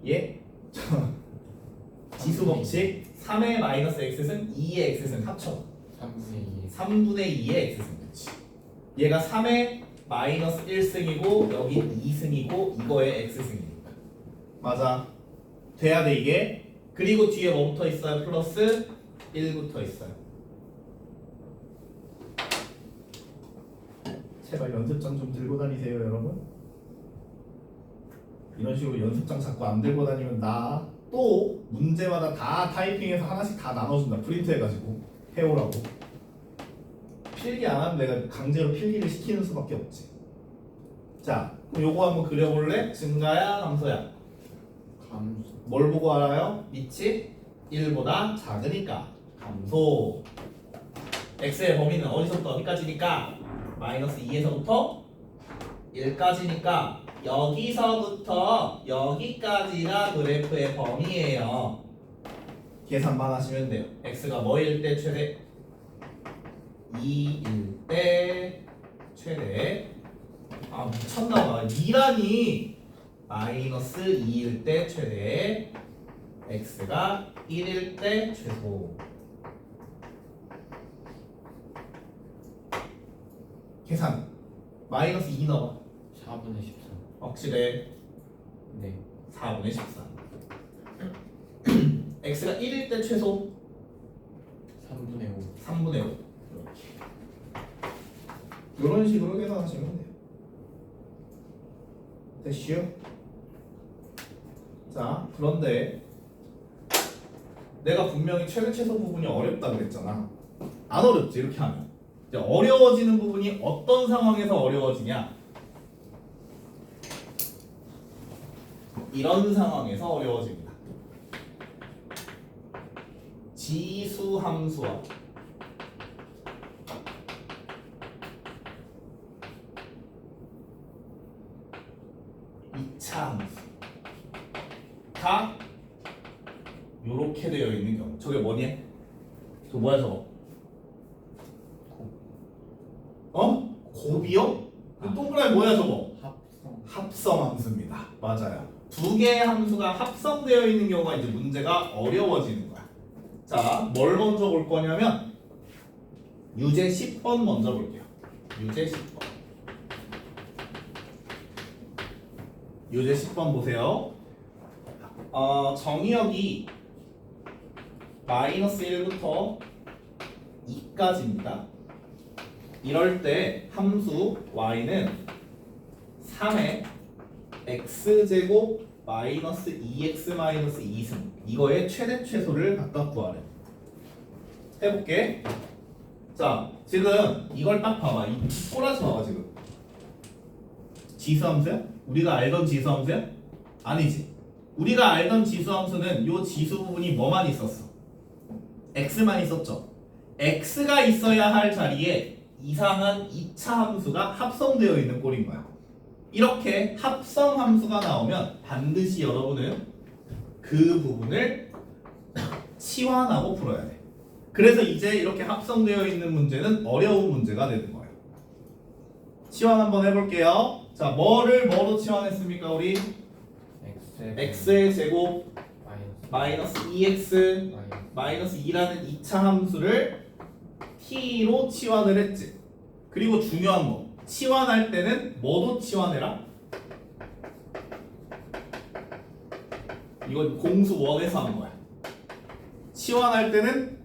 예? 지수 법칙 3의 마이너스 x승 2의 x승 합쳐 3분의 2의 x승. 그렇지. 얘가 3의 마이너스 1승이고 여기 2승이고 이거의 x승이니까 맞아. 돼야 돼 이게. 그리고 뒤에 뭐 붙어 있어요? 플러스 1 붙어 있어요. 제발 연습장 좀 들고 다니세요, 여러분. 이런 식으로 연습장 자꾸 안 들고 다니면 나 또 문제마다 다 타이핑해서 하나씩 다 나눠준다. 프린트해가지고 해오라고. 필기 안 하면 내가 강제로 필기를 시키는 수밖에 없지. 자, 그럼 요거 한번 그려볼래? 증가야 감소야? 감소. 뭘 보고 알아요? 밑이 1보다 작으니까 감소. x의 범위는 어디서부터 어디까지니까? 마이너스 2에서부터 1까지니까 여기서부터 여기까지가 그래프의 범위예요. 계산만 하시면 돼요. x가 뭐일 때 최대? 2일 때 최대. 아, 미쳤나봐. 2라니 마이너스 2일 때 최대, x가 1일 때 최소. 계산. 마이너스 2 넣어. 4분의 13. 확실해. 네. 4분의 14. x가 1일 때 최소 3분의 5. 3분의 5. 이렇게. 이런 식으로 계산하시면 돼요. 됐슈? 자, 그런데 내가 분명히 최대 최소 부분이 어렵다 그랬잖아. 안 어렵지 이렇게 하면. 이제 어려워지는 부분이 어떤 상황에서 어려워지냐? 이런 상황에서 어려워집니다. 지수 함수와 이차 함수 다 요렇게 되어 있는 경우. 저게 뭐니? 저 뭐야 저거? 어? 곱이요? 그 동그라미 뭐야 저거? 합성. 합성 함수입니다. 맞아요. 두 개의 함수가 합성되어 있는 경우가 이제 문제가 어려워지는 거야. 자, 뭘 먼저 볼 거냐면 유제 10번 먼저 볼게요. 유제 10번. 유제 10번 보세요. 정의역이 마이너스 1부터 2까지입니다. 이럴 때 함수 y는 3의 x제곱 마이너스 2x 마이너스 2승 이거의 최대 최소를 각각 구하래. 해볼게. 자, 지금 이걸 딱 봐봐. 이 꼬라지 봐봐 지금. 지수함수야? 우리가 알던 지수함수야? 아니지. 우리가 알던 지수함수는 요 지수 부분이 뭐만 있었어? x만 있었죠. x가 있어야 할 자리에 이상한 2차 함수가 합성되어 있는 꼴인 거야. 이렇게 합성 함수가 나오면 반드시 여러분은 그 부분을 치환하고 풀어야 돼. 그래서 이제 이렇게 합성되어 있는 문제는 어려운 문제가 되는 거예요. 치환 한번 해볼게요. 자, 뭐로 치환했습니까 우리? x의 제곱 마이너스 2x 마이너스 2라는 2차 함수를 t로 치환을 했지. 그리고 중요한 거, 치환할 때는 뭐도 치환해라? 이건 공수 원에서 하는 거야. 치환할 때는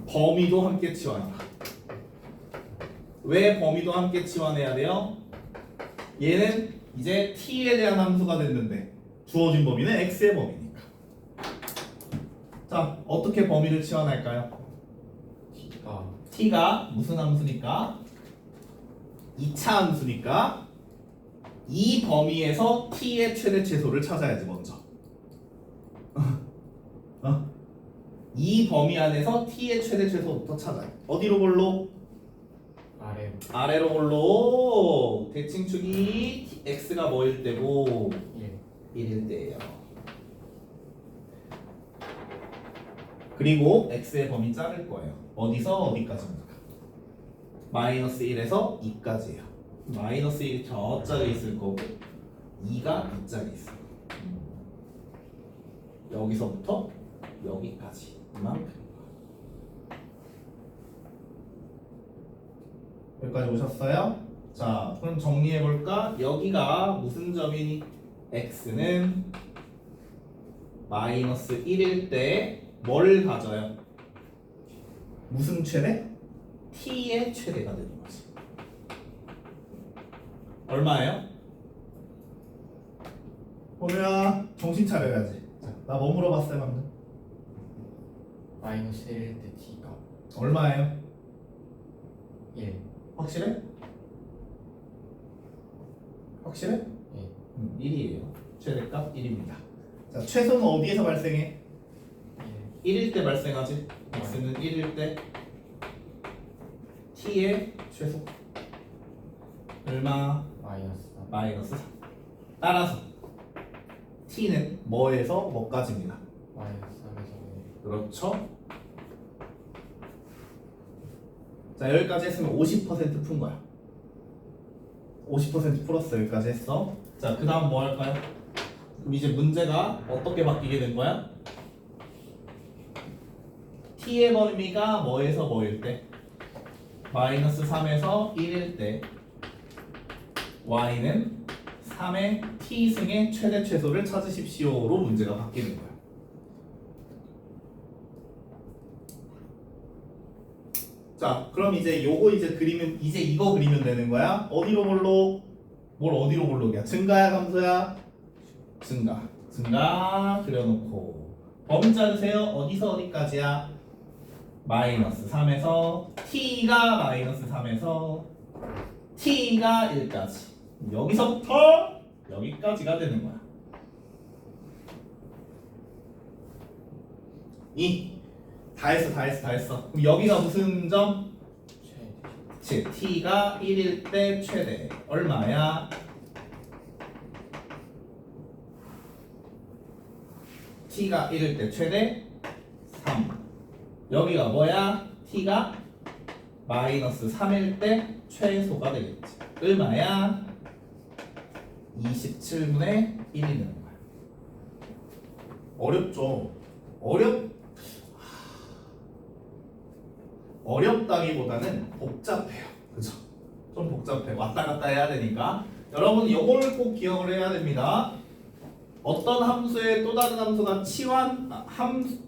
범위도 함께 치환해라. 왜 범위도 함께 치환해야 돼요? 얘는 이제 t에 대한 함수가 됐는데 주어진 범위는 x의 범위니까. 자, 어떻게 범위를 치환할까요? t가 무슨 함수니까? 2차 함수니까 이 범위에서 t의 최대 최소를 찾아야지 먼저. 이 범위 안에서 t의 최대 최소부터 찾아요. 어디로 볼로? 아래로 볼로. 대칭축이 x가 뭐일 때고 1일 때예요. 그리고 x의 범위 자를 거예요. 어디서 어디까지입니까? 마이너스 1에서 2까지예요. 마이너스 1이 저짝에 있을 거고 2가 이짝에 있어요. 여기서부터 여기까지 이만큼. 여기까지 오셨어요? 자, 그럼 정리해볼까? 여기가 무슨 점이니? x는 마이너스 1일 때 뭘 가져요? 무슨 최대? t의 최대가 되는 거지. 얼마예요? 보면 정신 차려야지. 자, 나 뭐 물어봤어요 방금? 마이너스 1일 때 t가 얼마예요? 1. 확실해? 확실해? 예. 1이에요. 최대값 1입니다. 자, 최소는 어디에서 발생해? 1일 때 발생하지. x는 1일 때 t의 최소 얼마? 마이너스 3. 따라서 t는 뭐에서 뭐까지입니다. 마이너스 3에서 그렇죠? 자, 여기까지 했으면 50% 푼 거야. 50% 풀었어. 여기까지 했어. 자, 그 다음 뭐 할까요? 그럼 이제 문제가 어떻게 바뀌게 된 거야? t의 범위가 뭐에서 뭐일 때? 마이너스 3에서 1일 때 y는 3의 t승의 최대 최소를 찾으십시오로 문제가 바뀌는 거야. 자, 그럼 이제 요거 이제 그리면 이제 이거 그리면 되는 거야. 어디로 볼록? 뭘 어디로 볼록이야? 증가야 감소야? 증가. 증가 그려놓고 범위 짜주세요. 어디서 어디까지야? 마이너스 3에서 t가 마이너스 3에서 t가 1까지. 여기서부터 여기까지가 되는 거야. 다 했어. 그럼 여기가 무슨 점? 최대. 즉 t가 1일 때 최대 얼마야? t가 1일 때 최대 3. 여기가 뭐야? t가 마이너스 3일 때 최소가 되겠지. 얼마야? 27분의 1이 되는 거야. 어렵죠? 어렵다기보다는 복잡해요. 그죠? 좀 복잡해. 왔다 갔다 해야 되니까. 여러분 이걸 꼭 기억을 해야 됩니다. 어떤 함수에 또 다른 함수가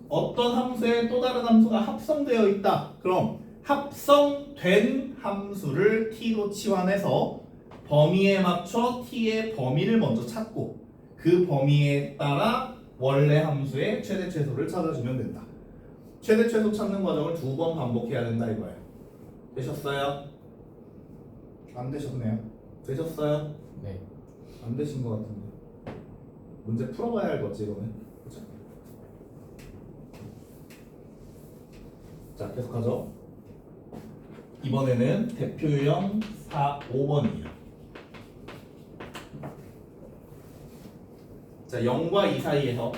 어떤 함수에 또 다른 함수가 합성되어 있다. 그럼 합성된 함수를 t로 치환해서 범위에 맞춰 t의 범위를 먼저 찾고 그 범위에 따라 원래 함수의 최대 최소를 찾아주면 된다. 최대 최소 찾는 과정을 2번 반복해야 된다 이거예요. 되셨어요? 안 되셨네요. 되셨어요? 네. 안 되신 것 같은데. 문제 풀어봐야 할 거지 이거는. 그렇죠? 자 계속하죠. 이번에는 대표 유형 5번이에요. 자 0과 2 사이에서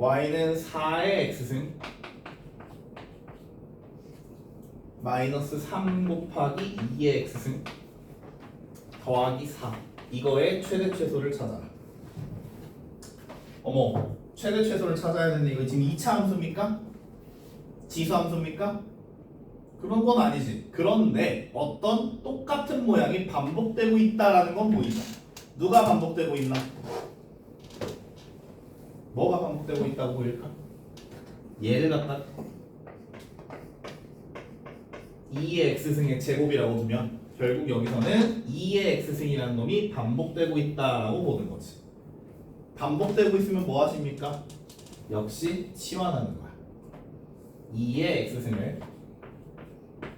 y는 4의 x승 마이너스 3 곱하기 2의 x승 더하기 4 이거의 최대 최소를 찾아라. 어머 최대 최소를 찾아야 되는데 이거 지금 2차 함수입니까? 지수 함수입니까? 그런 건 아니지. 그런데 어떤 똑같은 모양이 반복되고 있다라는 건 보이죠. 누가 반복되고 있나? 뭐가 반복되고 있다고 보일까? 얘를 갖다 2의 x승의 제곱이라고 두면 결국 여기서는 2의 x승이라는 놈이 반복되고 있다라고 보는 거지. 반복되고 있으면 뭐 하십니까? 역시 치환하는 거야. 2의 x승을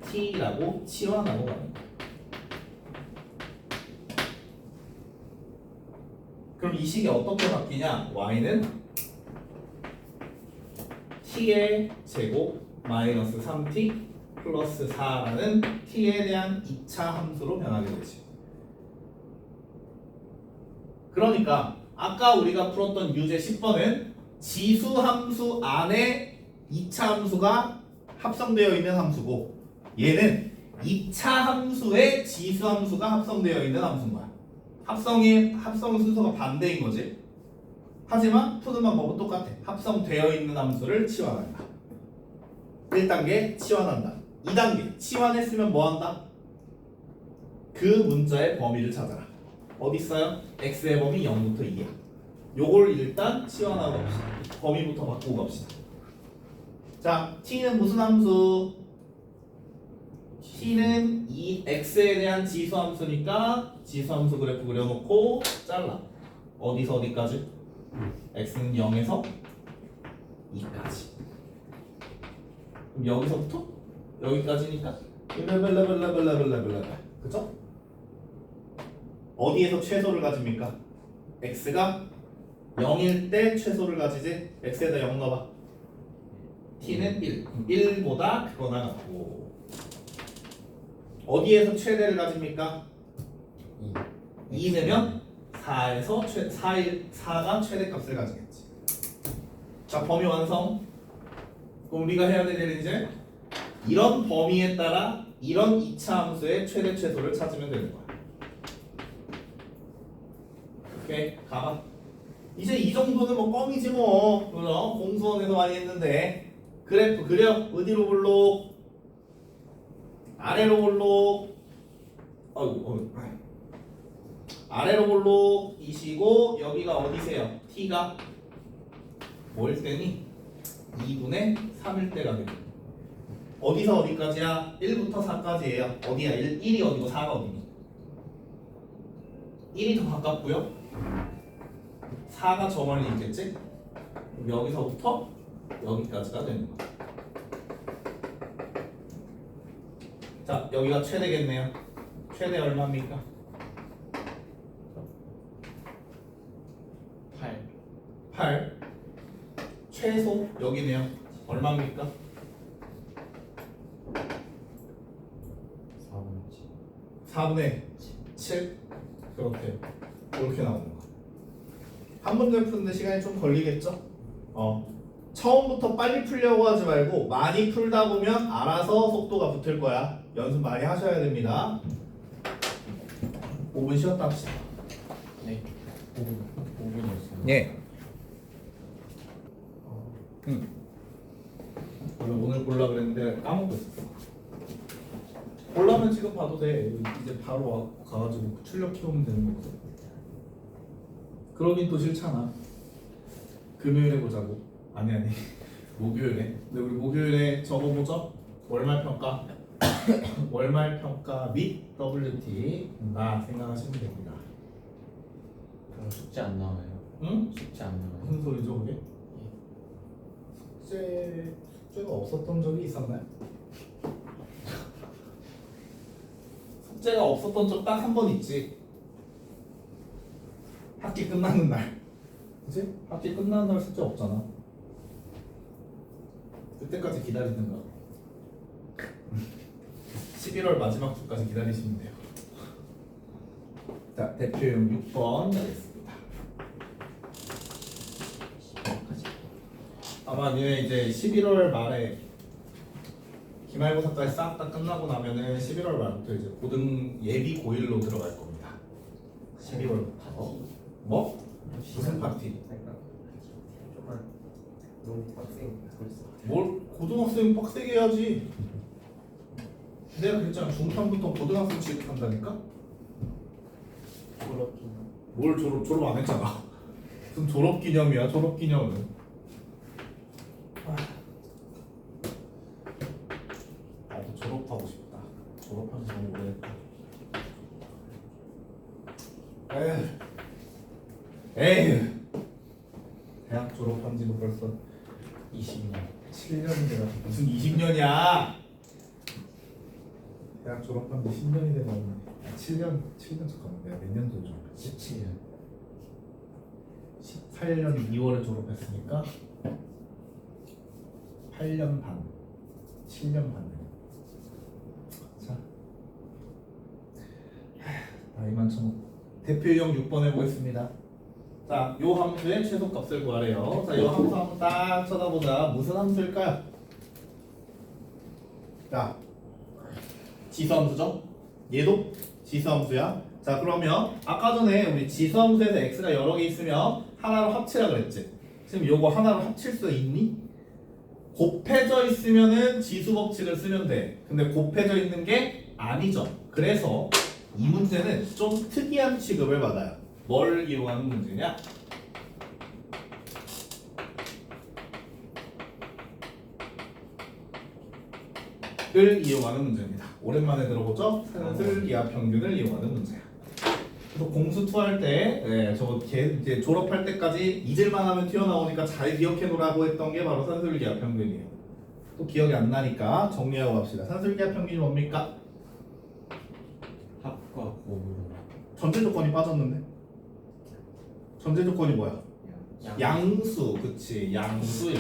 t라고 치환하고 가는 거야. 그럼 이 식이 어떻게 바뀌냐? y는 t의 제곱 마이너스 3t 플러스 4라는 t에 대한 2차 함수로 변하게 되지. 그러니까 아까 우리가 풀었던 유제 10번은 지수 함수 안에 2차 함수가 합성되어 있는 함수고 얘는 2차 함수에 지수 함수가 합성되어 있는 함수인 거야. 합성 순서가 반대인 거지. 하지만 푸는 방법은 똑같아. 합성되어 있는 함수를 치환한다. 1단계 치환한다. 2단계 치환했으면 뭐한다? 그 문자의 범위를 찾아라. 어디 있어요? x의 범위 0부터 2야. 요걸 일단 치환하고 갑시다. 범위부터 바꾸고 갑시다. 자, t는 무슨 함수? t는 이 x에 대한 지수 함수니까 지수 함수 그래프 그려놓고 잘라. 어디서 어디까지? x는 0에서 2까지. 그럼 여기서부터 여기까지니까 레벨. 그죠? 어디에서 최소를 가집니까? x가 0일 때 최소를 가지지. x에다 0 넣어봐. t는 1. 1보다 크거나 같고. 어디에서 최대를 가집니까? 2 넣으면 4에서 4가 최대값을 가지겠지. 자, 범위 완성. 그럼 우리가 해야 될 일은 이제 이런 범위에 따라 이런 2차 함수의 최대 최소를 찾으면 되는 거야. 오케이, 가봐. 이제 이 정도는 뭐 껌이지 뭐. 그럼 공수원에서 많이 했는데. 그래프 그려. 어디로 볼록? 아래로 볼록. 아래로 볼록 이시고 여기가 어디세요? t가 뭐일 때니? 2분의 3일 때가 되고 어디서 어디까지야? 1부터 4까지예요. 어디야? 1이 어디고 4가 어디니? 1이 더 가깝고요. 4가 저 멀리 있겠지? 그럼 여기서부터 여기까지가 되는 거야. 자, 여기가 최대겠네요. 최대 얼마입니까? 8 8. 최소 여기네요. 얼마입니까? 4분의 7. 그렇게 이렇게 나오는 거야. 한 문제 푸는데 시간이 좀 걸리겠죠? 처음부터 빨리 풀려고 하지 말고 많이 풀다 보면 알아서 속도가 붙을 거야. 연습 많이 하셔야 됩니다. 5분 쉬었다 합시다. 네 5분이었어요. 예. 원래 오늘 볼라 그랬는데 까먹었어. 볼라면 지금 봐도 돼. 이제 바로 가가지고 출력 키우면 되는 거거든. 그러긴 또 싫잖아. 금요일에 보자고. 아니 목요일에. 근데 우리 목요일에 저거 보죠? 월말 평가. 월말 평가 및 WT 나 생각하시면 됩니다. 그럼 숙제 안 나와요? 응? 숙제 안 나와요? 무슨 소리죠 그게? 숙제가 없었던 적이 있었나요? 숙제가 없었던 적 딱 한 번 있지. 학기 끝나는 날. 그치? 학기 끝나는 날 숙제 없잖아. 그때까지 기다리는 거. 11월 마지막 주까지 기다리시면 돼요. 자, 대표용 6번 가겠습니다. 아마 니네 이제 11월 말에 기말고사까지 싹 다 끝나고 나면은 11월 말부터 이제 고등 예비 고1로 들어갈 겁니다. 12월부터. 뭐? 무슨 파티? 정말 너무 빡센 뭘 고등학생 빡세게 해야지. 내가 그랬잖아. 중3부터 고등학생 취급한다니까? 그렇긴 뭘 졸업 안 했잖아. 무슨 졸업 기념이야? 졸업 기념은. 나도 졸업하고 싶다. 졸업한 지 너무 오래됐다. 에휴. 대학 졸업한 지도 벌써 20년 7년이 돼가 무슨 20년이야? 대학 졸업한 지 10년이 되가 7년 잠깐만 내가 몇 년도 졸업했지? 17년 18년 2월에 졸업했으니까 8년 반 7년 반. 자 나이만 쳐놓고 대표형 6번 해보겠습니다. 자, 요 함수의 최소값을 구하래요. 자, 요 함수 한번 딱 쳐다보자. 무슨 함수일까요? 자, 지수함수죠? 얘도 지수함수야. 자, 그러면 아까 전에 우리 지수함수에서 x가 여러 개 있으면 하나로 합치라 그랬지. 지금 요거 하나로 합칠 수 있니? 곱해져 있으면은 지수 법칙을 쓰면 돼. 근데 곱해져 있는 게 아니죠. 그래서 이 문제는 좀 특이한 취급을 받아요. 뭘 이용하는 문제냐? 을 이용하는 문제입니다. 오랜만에 들어보죠? 산술 기하 평균을 이용하는 문제야. 그래서 공수 투할 때, 저거 이제 졸업할 때까지 잊을만 하면 튀어나오니까 잘 기억해 놓으라고 했던 게 바로 산술 기하 평균이에요. 또 기억이 안 나니까 정리하고 갑시다. 산술 기하 평균이 뭡니까? 합과 곱으로 전제 조건이 빠졌는데? 전제 조건이 뭐야? 양수, 그치? 양수일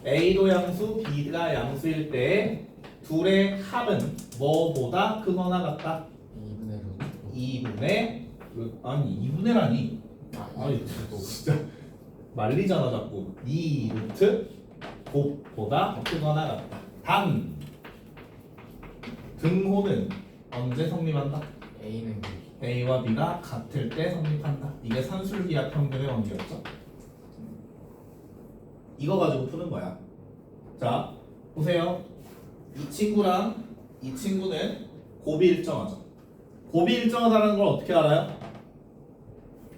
때 A도 양수, B가 양수일 때 둘의 합은 뭐보다 크거나 같다? 2분의 아니 2분의라니? 아니 너 진짜 말리잖아 자꾸. 2 루트 곱보다 크거나 같다. 단 등호는 언제 성립한다? A는 A와 B가 같을 때 성립한다. 이게 산술기하 평균의 관계였죠. 이거 가지고 푸는 거야. 자, 보세요. 이 친구랑 이 친구는 곱이 일정하죠. 곱이 일정하다는 걸 어떻게 알아요?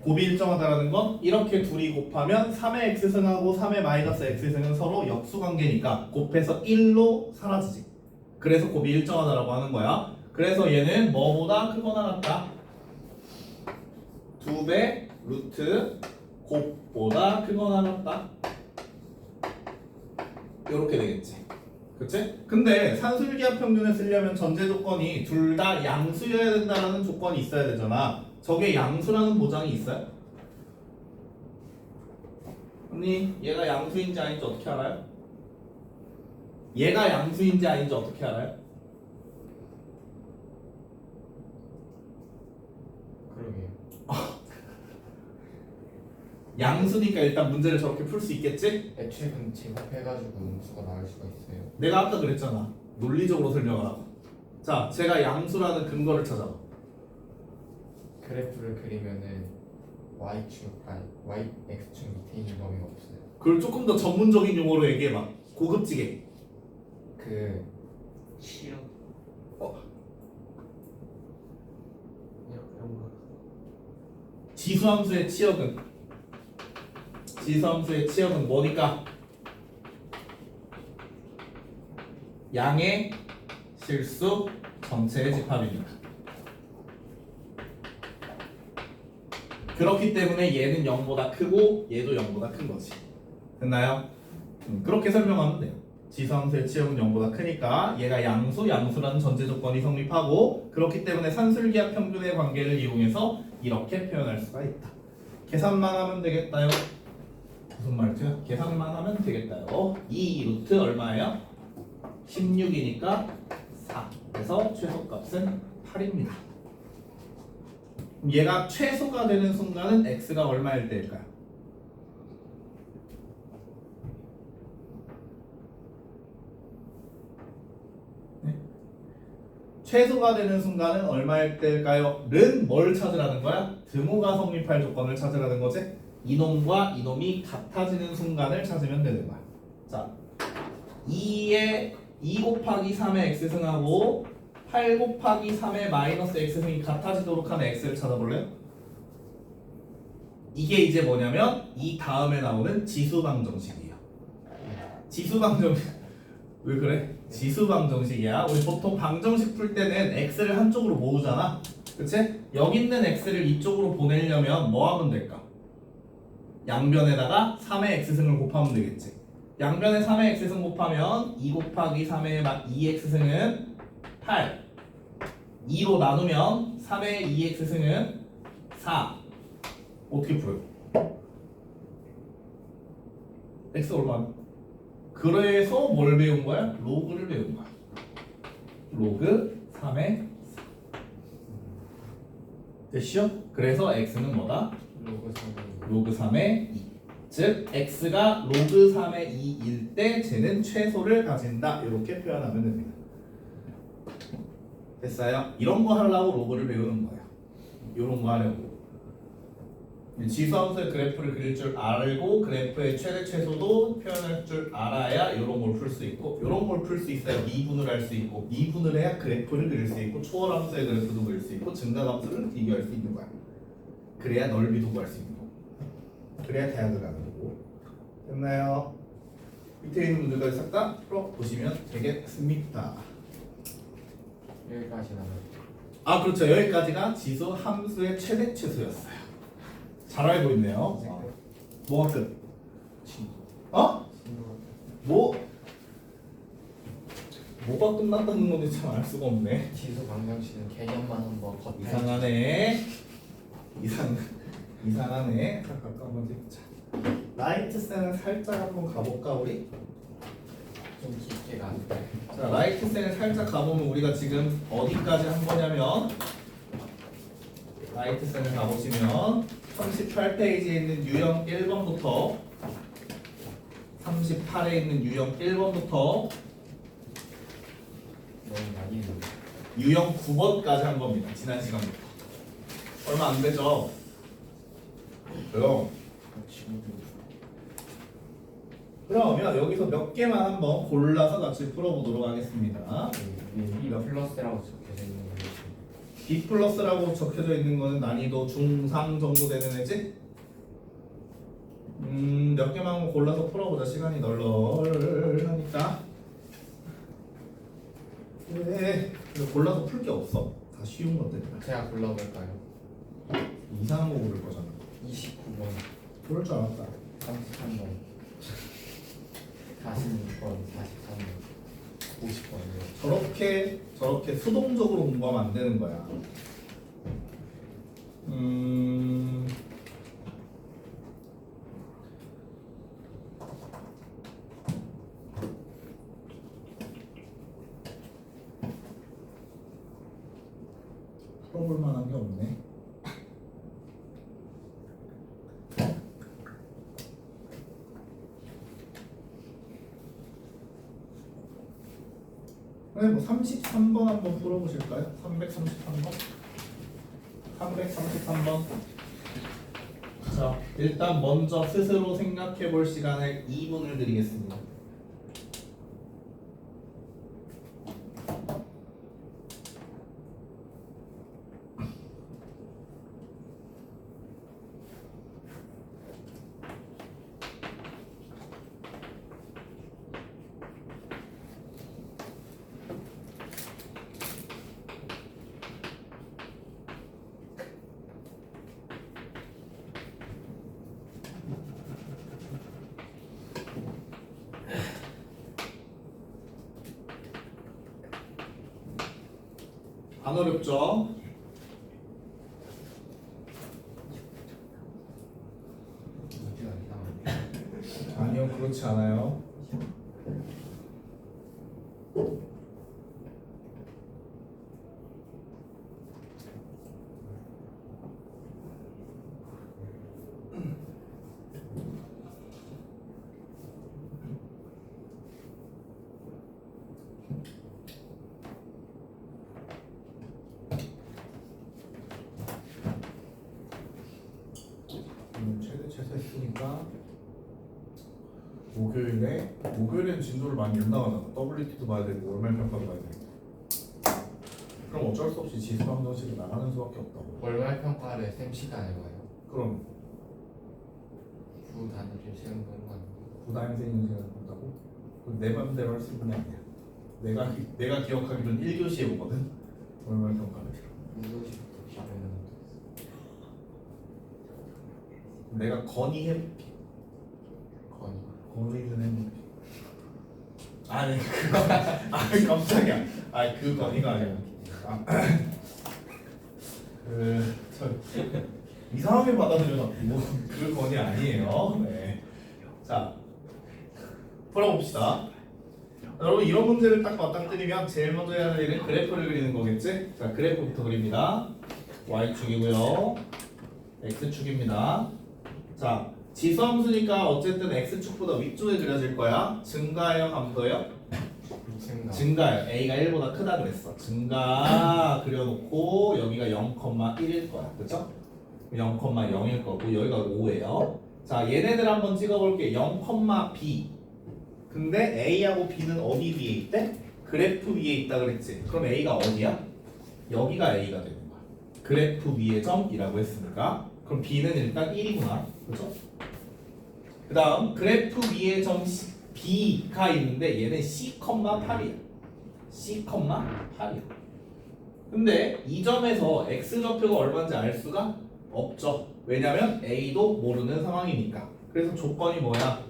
곱이 일정하다라는 건 이렇게 둘이 곱하면 3의 x승하고 3의 마이너스 x승은 서로 역수관계니까 곱해서 1로 사라지지. 그래서 곱이 일정하다라고 하는 거야. 그래서 얘는 뭐보다 크거나 같다. 2배 루트 곱보다 크거나 같다. 이렇게 되겠지. 그치? 근데 산술기하 평균을 쓰려면 전제 조건이 둘 다 양수여야 된다는 조건이 있어야 되잖아. 저게 양수라는 보장이 있어요? 언니, 얘가 양수인지 아닌지 어떻게 알아요? 얘가 양수인지 아닌지 어떻게 알아요? 그러게요. 양수니까 일단 문제를 저렇게 풀 수 있겠지? 애초에 그럼 제곱해가지고 음수가 나올 수가 있어요. 내가 아까 그랬잖아. 논리적으로 설명하라고. 자, 제가 양수라는 근거를 찾아봐. 그래프를 그리면은 y축 아니 yx축 밑에 있는 범위가 없어요. 그걸 조금 더 전문적인 용어로 얘기해봐. 고급지게. 그 시력 이런 거 지수함수의 치역은 뭐니까? 양의 실수 전체의 집합입니다. 그렇기 때문에 얘는 0보다 크고 얘도 0보다 큰 거지. 됐나요? 그렇게 설명하면 돼요. 지수함수의 치역은 0보다 크니까 얘가 양수라는 전제 조건이 성립하고, 그렇기 때문에 산술기하 평균의 관계를 이용해서 이렇게 표현할 수가 있다. 계산만 하면 되겠다요. 무슨 말이죠? 계산만 하면 되겠다요. 2 루트 얼마예요? 16이니까 4. 그래서 최소값은 8입니다. 얘가 최소가 되는 순간은 x가 얼마일 때일까요? 네? 최소가 되는 순간은 얼마일 때일까요? 는 뭘 찾으라는 거야? 등호가 성립할 조건을 찾으라는 거지? 이놈과 이놈이 같아지는 순간을 찾으면 되는 거야. 자, 2 곱하기 3의 x승하고 8 곱하기 3의 마이너스 x승이 같아지도록 하는 x를 찾아볼래요? 이게 이제 뭐냐면 이 다음에 나오는 지수방정식이에요. 지수방정식 왜 그래? 지수방정식이야. 우리 보통 방정식 풀 때는 x를 한쪽으로 모으잖아. 그치? 여기 있는 x를 이쪽으로 보내려면 뭐 하면 될까? 양변에다가 3의 x승을 곱하면 되겠지. 양변에 3의 x승 곱하면 2 곱하기 3의 2x승은 8. 2로 나누면 3의 2x승은 4. 어떻게 풀어요? x 얼마? 그래서 뭘 배운 거야? 로그를 배운 거야. 로그 3의 4. 됐죠? 그래서 x는 뭐다? 로그 3이 로그 3의 2. 즉 x가 로그 3의 2일 때 쟤는 최소를 가진다. 이렇게 표현하면 됩니다. 됐어요? 이런 거 하려고 로그를 배우는 거예요. 이런 거 하려고. 지수함수의 그래프를 그릴 줄 알고 그래프의 최대 최소도 표현할 줄 알아야 이런 걸 풀 수 있고, 이런 걸 풀 수 있어야 미분을 할 수 있고, 미분을 해야 그래프를 그릴 수 있고, 초월함수의 그래프도 그릴 수 있고, 증가함수를 비교할 수 있는 거야. 그래야 넓이도 구할 수 있는 거고, 그래야 대학을 가는 거고. 됐나요? 밑에 있는 문제까지 싹 다 풀어보시면 되겠습니다. 여기까지 나면 아, 그렇죠. 여기까지가 지수 함수의 최대 최소였어요. 잘 알고 있네요. 뭐가 끝? 어? 뭐가 끝났다는 건지 참 알 수가 없네. 지수 방정식은 개념만 한번 겉에 이상하네. 이상하네. 잠깐 한번 찍자. 라이트 線을 살짝 한번 가볼까 우리? 좀 깊게 가는데 자, 라이트 線을 살짝 가보면 우리가 지금 어디까지 한 거냐면, 라이트 線을 가보시면 38페이지에 있는 유형 1번부터 38에 있는 유형 1번부터 너무 많이 했는데 유형 9번까지 한 겁니다. 지난 시간부터. 얼마 안 되죠? 그럼 그러면 여기서 몇 개만 한번 골라서 같이 풀어보도록 하겠습니다. 위가 플러스라고 적혀져 있는 거 B 플러스라고 적혀져 있는 거는 난이도 중상 정도 되는 애지? 몇 개만 골라서 풀어보자. 시간이 널널하니까. 네, 골라서 풀 게 없어. 다 쉬운 것들이야. 제가 골라볼까요? 이상한 거 고를 거잖아. 29번, 그럴 줄 알았다. 33번, 46번, 43번, 50번이요. 저렇게 수동적으로 공부하면 안 되는 거야. 풀어볼 만한 게 없네. 네, 뭐 33번 한번 풀어보실까요? 333번? 333번. 자, 일단 먼저 스스로 생각해 볼 시간을 2분을 드리겠습니다. 안 어렵죠? 문제가 이상한데. 아니요, 그렇지 않아요. 최소 했으니까 목요일엔 진도를 많이 못 나가잖아. WT도 봐야 되고 월말 평가도 봐야 되고. 그럼 어쩔 수 없이 지수방정식이 나가는 수밖에 없다고. 월말 평가를 쌤 시간에 봐요. 그럼 부 단위를 세운 건 아니고. 부다행생 시간을 본다고? 그럼 내 맘대로 할 수 있는 게 아니야. 내가 기억하기로는 1교시에 오거든. 월말 평가를. 무도시부터 비교는 내가 건의해볼게. 건의는 해볼게. 아니 그거 아니 깜짝이야. 아니 그 건의가 아니야. 이상하게 받아들여서 그 건의 아니에요. 네. 자 풀어봅시다. 여러분 이런 문제를 딱 맞닥뜨리면 제일 먼저 해야 할 일은 그래프를 그리는 거겠지? 자 그래프부터 그립니다. y축이고요. x축입니다. 자 지수함수니까 어쨌든 x축보다 위쪽에 그려질 거야. 증가예요, 감소예요? 증가예요. a가 1보다 크다 그랬어. 증가 그려놓고 여기가 0,1일 거야. 그쵸? 0,0일 거고 여기가 5예요. 자 얘네들 한번 찍어볼게. 0,b. 근데 a하고 b는 어디 위에 있대? 그래프 위에 있다 그랬지. 그럼 a가 어디야? 여기가 a가 되는 거야. 그래프 위의 점이라고 했으니까. 그럼 b는 일단 1이구나. 그죠? 그 다음 그래프 위에 점 b가 있는데 얘는 c,8이야. c,8이야. 근데 이 점에서 x좌표가 얼마인지 알 수가 없죠. 왜냐면 a도 모르는 상황이니까. 그래서 조건이 뭐야?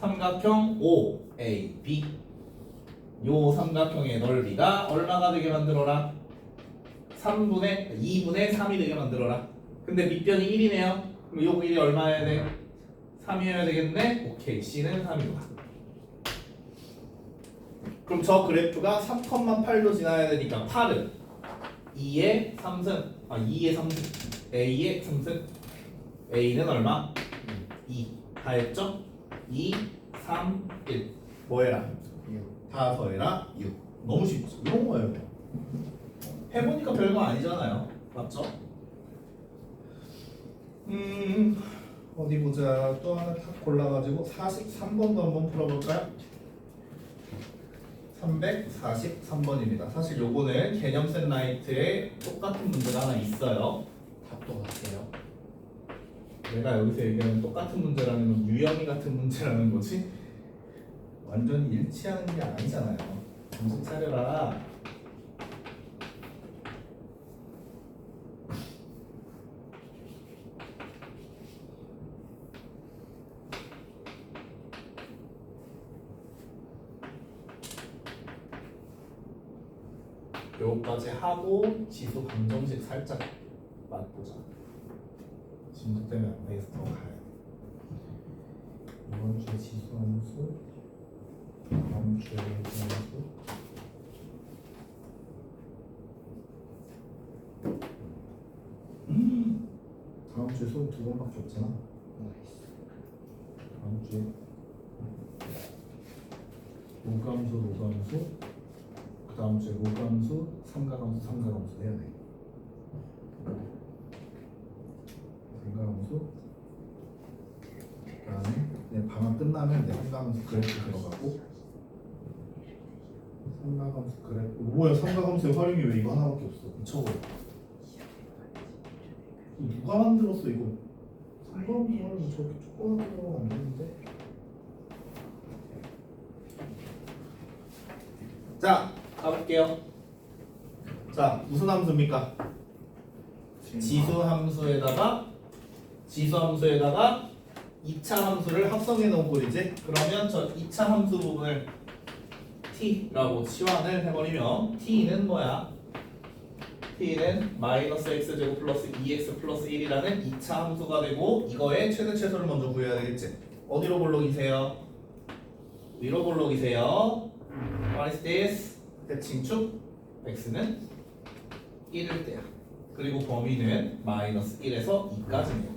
삼각형 OAB. 요 삼각형의 넓이가 얼마가 되게 만들어라? 2분의 3이 되게 만들어라. 근데 밑변이 1이네요. 그럼 요 길이 얼마여야 돼? 3이어야 되겠네? 오케이, C는 3이구나. 그럼 저 그래프가 3,8도 지나야 되니까 8은 2의 3승, 2의 3승, A의 3승. A는 얼마? 2. 다 했죠? 2, 3, 1. 뭐 해라? 6. 다 더해라? 6. 너무 쉽죠? 이런 거예요. 해보니까 별거 아니잖아요. 맞죠? 어디 보자. 또 하나 탁 골라가지고 43번도 한번 풀어볼까요? 343번입니다. 사실 요거는 개념 셋라이트에 똑같은 문제가 하나 있어요. 답도 같아요. 내가 여기서 얘기하는 똑같은 문제라는 건 유형이 같은 문제라는 거지 완전히 일치하는 게 아니잖아요. 정신 차려라. 요거까지 하고 지수 방정식 살짝 맛보자. 진도 때문에 안 되겠어. 더 가야 돼. 이번 주에 지수 함수, 다음 주에 함수. 다음 주에 수업 2번밖에 없잖아. 다음 주에 로감수, 그 다음 주에 로감수, 삼가감수 해야 돼. 삼가함수 그다음에 내 방학 끝나면 내 삼가함수 그래프 들어가고 삼가함수 그래프 뭐야 삼가함수의 활용이 왜 이거 하나밖에 없어 미쳐버려. 이거 누가 만들었어 이거. 삼가함수 활용이 저렇게 조그맣게 들어가면 안 되는데. 자 가볼게요. 자 무슨 함수입니까? 지수 함수에다가 2차 함수를 합성해 놓은 꼴이지. 그러면 저 2차 함수 부분을 t라고 치환을 해버리면 t는 뭐야? t는 마이너스 x제곱 플러스 2x 플러스 1이라는 2차 함수가 되고 이거의 최대 최소를 먼저 구해야 되겠지. 어디로 볼록이세요? 위로 볼록이세요. What is this? 대칭축 x는 1일 때야. 그리고 범위는 마이너스 1에서 2까지네요.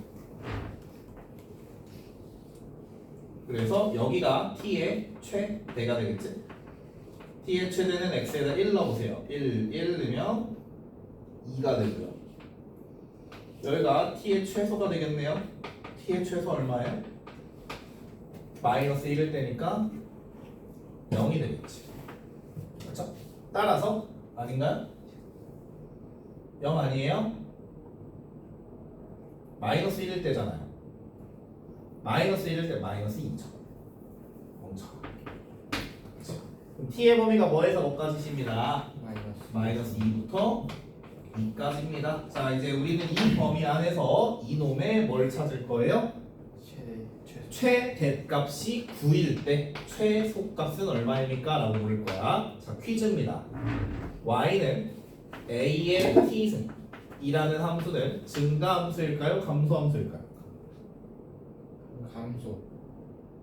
그래서 여기가 t의 최대가 되겠지. t의 최대는 x에다 1 넣어보세요. 1 넣으면 2가 되고요. 여기가 t의 최소가 되겠네요. t의 최소 얼마예요? 마이너스 1일 때니까 0이 되겠지. 그렇죠? 따라서 아닌가요? 0 아니에요? 마이너스 1일 때잖아요. 마이너스 1일 때 마이너스 2죠. 멍청. 그럼 t의 범위가 뭐에서 뭐까지입니다? 마이너스 2부터 2까지입니다. 자 이제 우리는 이 범위 안에서 이놈의 뭘 찾을 거예요? 최대값이 9일 때 최소값은 얼마입니까? 라고 물을 거야. 자 퀴즈입니다. y는 a의 t승 이라는 함수는 증가함수일까요? 감소함수일까요? 감소.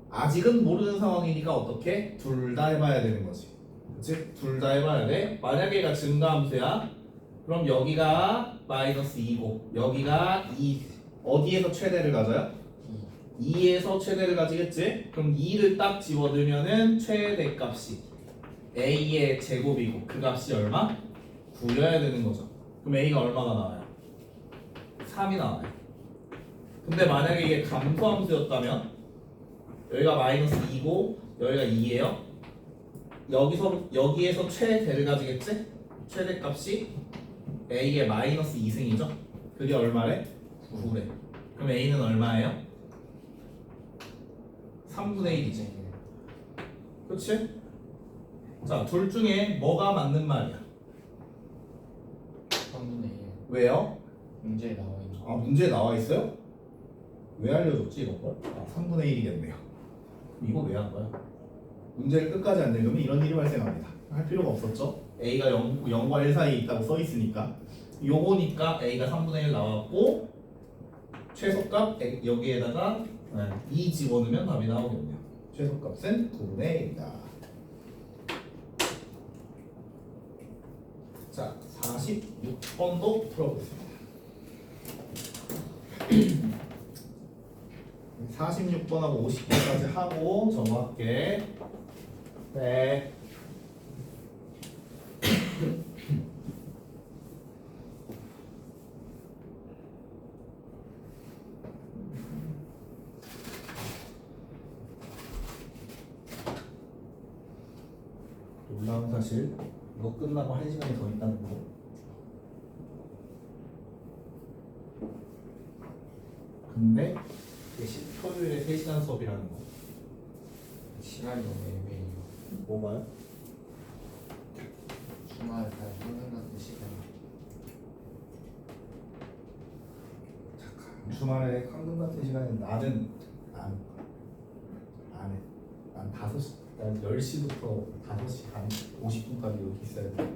아직은 모르는 상황이니까 어떻게? 둘 다 해봐야 되는 거지. 그치? 둘 다 해봐야 돼. 만약에 얘가 증가함수야 그럼 여기가 마이너스 2고 여기가 2 어디에서 최대를 가져요? 2에서 최대를 가지겠지? 그럼 2를 딱 집어넣으면은 최대값이 a의 제곱이고 그 값이 얼마? 9여야 되는 거죠. 그럼 a가 얼마가 나와요? 3이 나와요. 근데 만약에 이게 감소함수였다면 여기가 마이너스 2고 여기가 2예요. 여기에서 최대를 가지겠지? 최대값이 a의 마이너스 2승이죠. 그게 얼마래? 9래. 그럼 a는 얼마예요? 3분의 1이지. 그치? 자, 둘 중에 뭐가 맞는 말이야? 3분의 1. 왜요? 문제에 나와 있는. 아, 문제에 나와 있어요? 왜 알려줬지 이런 걸? 아, 3분의 1이겠네요. 이거 왜 한 거야? 문제를 끝까지 안 읽으면 이런 일이 발생합니다. 할 필요가 없었죠? A가 0과 1 사이에 있다고 써 있으니까 요거니까 A가 3분의 1 나왔고 최소값 여기에다가 2 집어넣으면 답이 나오겠네요. 최소값은 9분의 1이다. 자, 46번도 풀어보겠습니다. 46번하고 50번까지 하고 적어할게. 네. 놀라운 사실 이거 끝나고 1시간이 더 있다는 거. 근데 대신 토요일에 3시간 수업이라는 거. 시간이 너무 애매해요. 뭐가요? 주말 다 평균 같은 시간. 주말에 황금 같은 시간에 나는 안 해. 난 5시, 난 10시부터 5시 한 50분까지 여기 있어야 돼.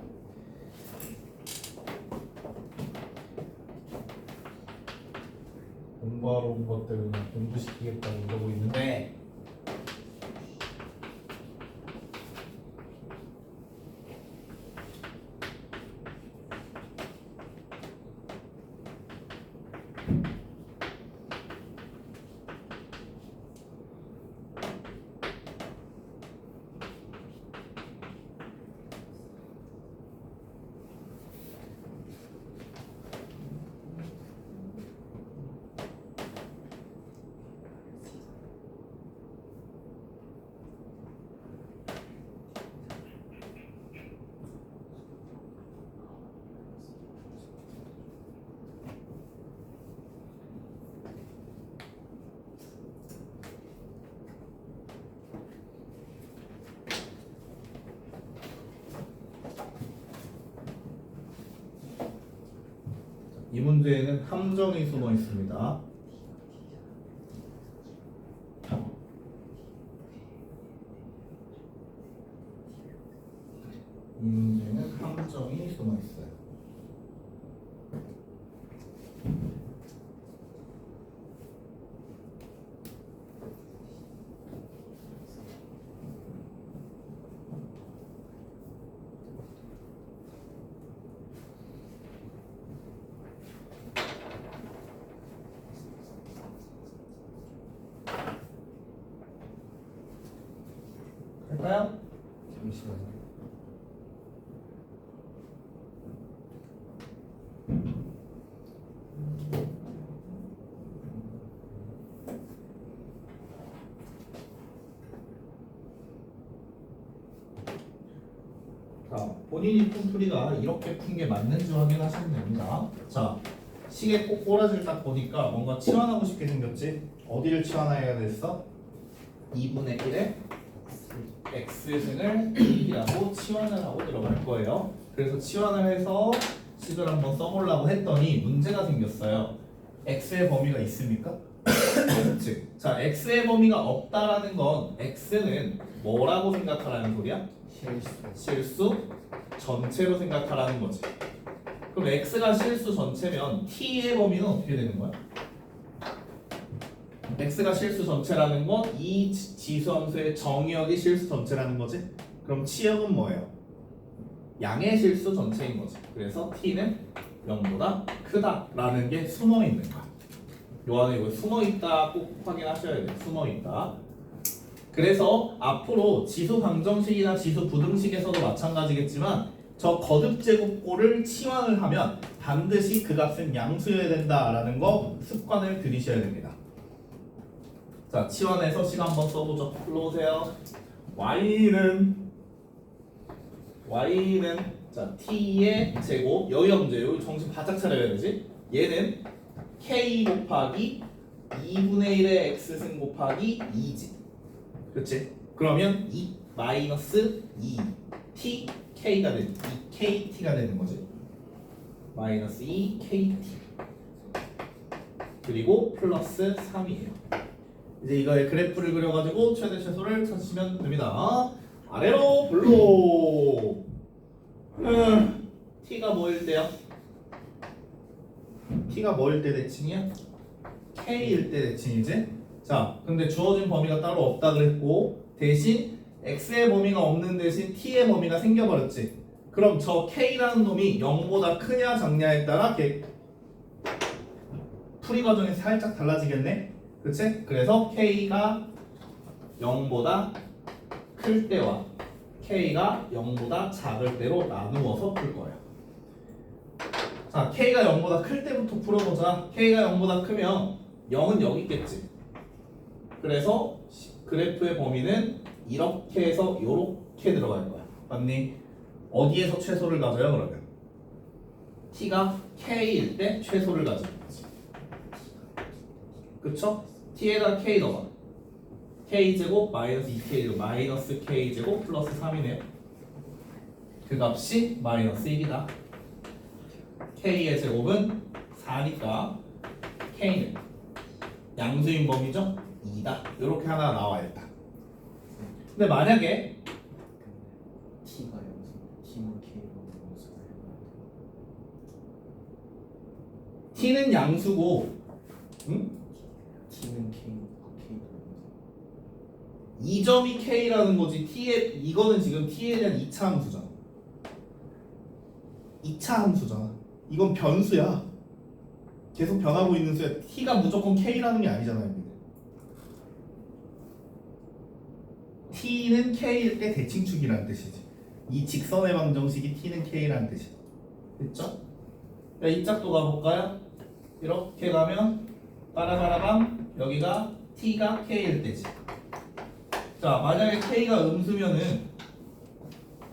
공부하러 온 것들 그냥 공부시키겠다고 이러고 있는데 이 문제에는 함정이 숨어 있습니다. 이 문제는 함정이 숨어 있어요. 할까요? 잠시만요. 자, 본인이 푼 풀이가 이렇게 푼 게 맞는지 확인하시면 됩니다. 자, 시계 꼭 꼬라지를 딱 보니까 뭔가 치환하고 싶게 생겼지? 어디를 치환해야 됐어? 2분의 1에 x승을 1이라고 치환을 하고 들어갈 거예요. 그래서 치환을 해서 식을 한번 써보려고 했더니 문제가 생겼어요. x의 범위가 있습니까? 없지. 자, x의 범위가 없다라는 건 x는 뭐라고 생각하라는 소리야? 실수 전체로 생각하라는 거지. 그럼 x가 실수 전체면 t의 범위는 어떻게 되는 거야? x가 실수 전체라는 건 이 지수함수의 정의역이 실수 전체라는 거지. 그럼 치역은 뭐예요? 양의 실수 전체인 거지. 그래서 t는 0보다 크다라는 게 숨어 있는 거야. 요 안에 이거 숨어 있다 꼭 확인하셔야 돼요. 숨어 있다. 그래서 앞으로 지수 방정식이나 지수 부등식에서도 마찬가지겠지만 저 거듭 제곱꼴을 치환을 하면 반드시 그 값은 양수여야 된다라는 거 습관을 들이셔야 됩니다. 자, 치환해서 식 한번 써보죠. 불러오세요. y는 자 t의 제곱 여기가 문제예요. 여기 정신 바짝 차려야 되지. 얘는 k 곱하기 2분의 1의 x승 곱하기 2지. 그렇지? 그러면 2 마이너스 2 t k가 되는 2 kt가 되는 거지. 마이너스 2 kt 그리고 플러스 3이에요. 이제 이거의 그래프를 그려가지고 최대 최소를 찾으시면 됩니다. 아래로 블로 t가 뭐일 때요? t가 뭐일 때 대칭이야? k일 때 대칭이지? 자, 근데 주어진 범위가 따로 없다 그랬고 대신 x의 범위가 없는 대신 t의 범위가 생겨버렸지. 그럼 저 k라는 놈이 0보다 크냐 작냐에 따라 풀이 과정이 살짝 달라지겠네? 그치? 그래서 k가 0보다 클 때와 k가 0보다 작을 때로 나누어서 풀 거예요. 자, k가 0보다 클 때부터 풀어보자. k가 0보다 크면 0은 여기 있겠지. 그래서 그래프의 범위는 이렇게 해서 이렇게 들어갈 거야. 맞니? 어디에서 최소를 가져요 그러면? t가 k일 때 최소를 가지는 거지. 그쵸? t에다 k 넣어봐. k제곱 마이너스 2k 마이너스 k제곱 플러스 3이네요. 그 값이 마이너스 1이다. k의 제곱은 4니까 k는 양수인 범위죠? 2다. 이렇게 하나 나와야 겠다. 근데 만약에 T가 영수, T는 K로 영수가 t는 양수고, 응? T는 K로 K로 영수. 2점이 k라는 거지. t에 이거는 지금 t에 대한 2차 함수잖아. 2차 함수잖아. 이건 변수야. 계속 변하고 있는 수야. t가 무조건 k라는 게 아니잖아요. 여기는. t는 k일 때 대칭축이라는 뜻이지. 이 직선의 방정식이 t는 k라는 뜻이야. 됐죠? 자, 이 짝도 가볼까요? 이렇게 가면 빠라바라밤 여기가 t가 k일 때지. 자, 만약에 k가 음수면은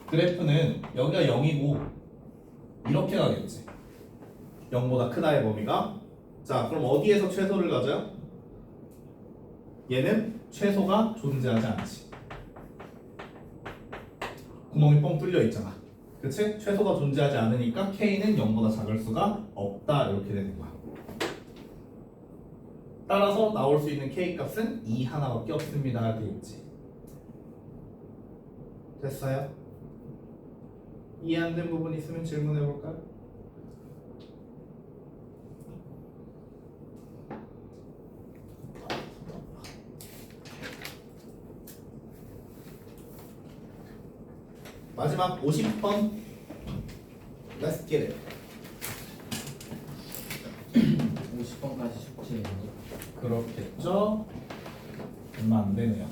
그래프는 여기가 0이고 이렇게 가겠지. 0보다 크다의 범위가. 자, 그럼 어디에서 최소를 가져요? 얘는 최소가 존재하지 않지. 구멍이 뻥 뚫려 있잖아. 그치? 최소가 존재하지 않으니까 k는 0보다 작을 수가 없다. 이렇게 되는 거야. 따라서 나올 수 있는 k 값은 2 하나밖에 없습니다. 되겠지. 됐어요? 이해 안 된 부분 있으면 질문해 볼까요? 마지막 50번. Let's get it. 50번까지 숙제예요. 그렇겠죠? 얼마 안 되네요.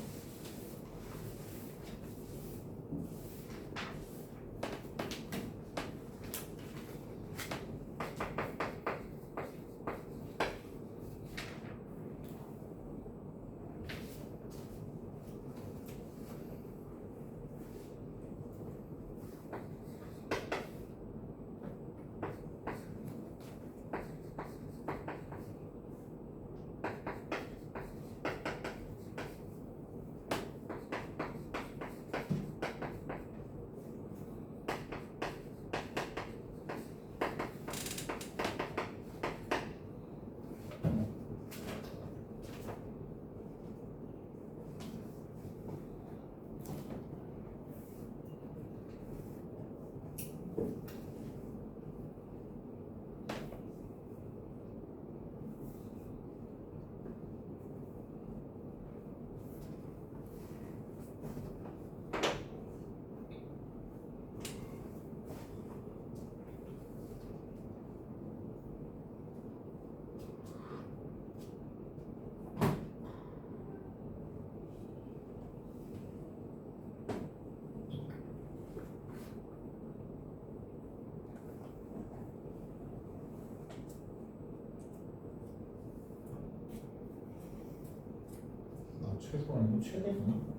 최소 아니고 최대구나.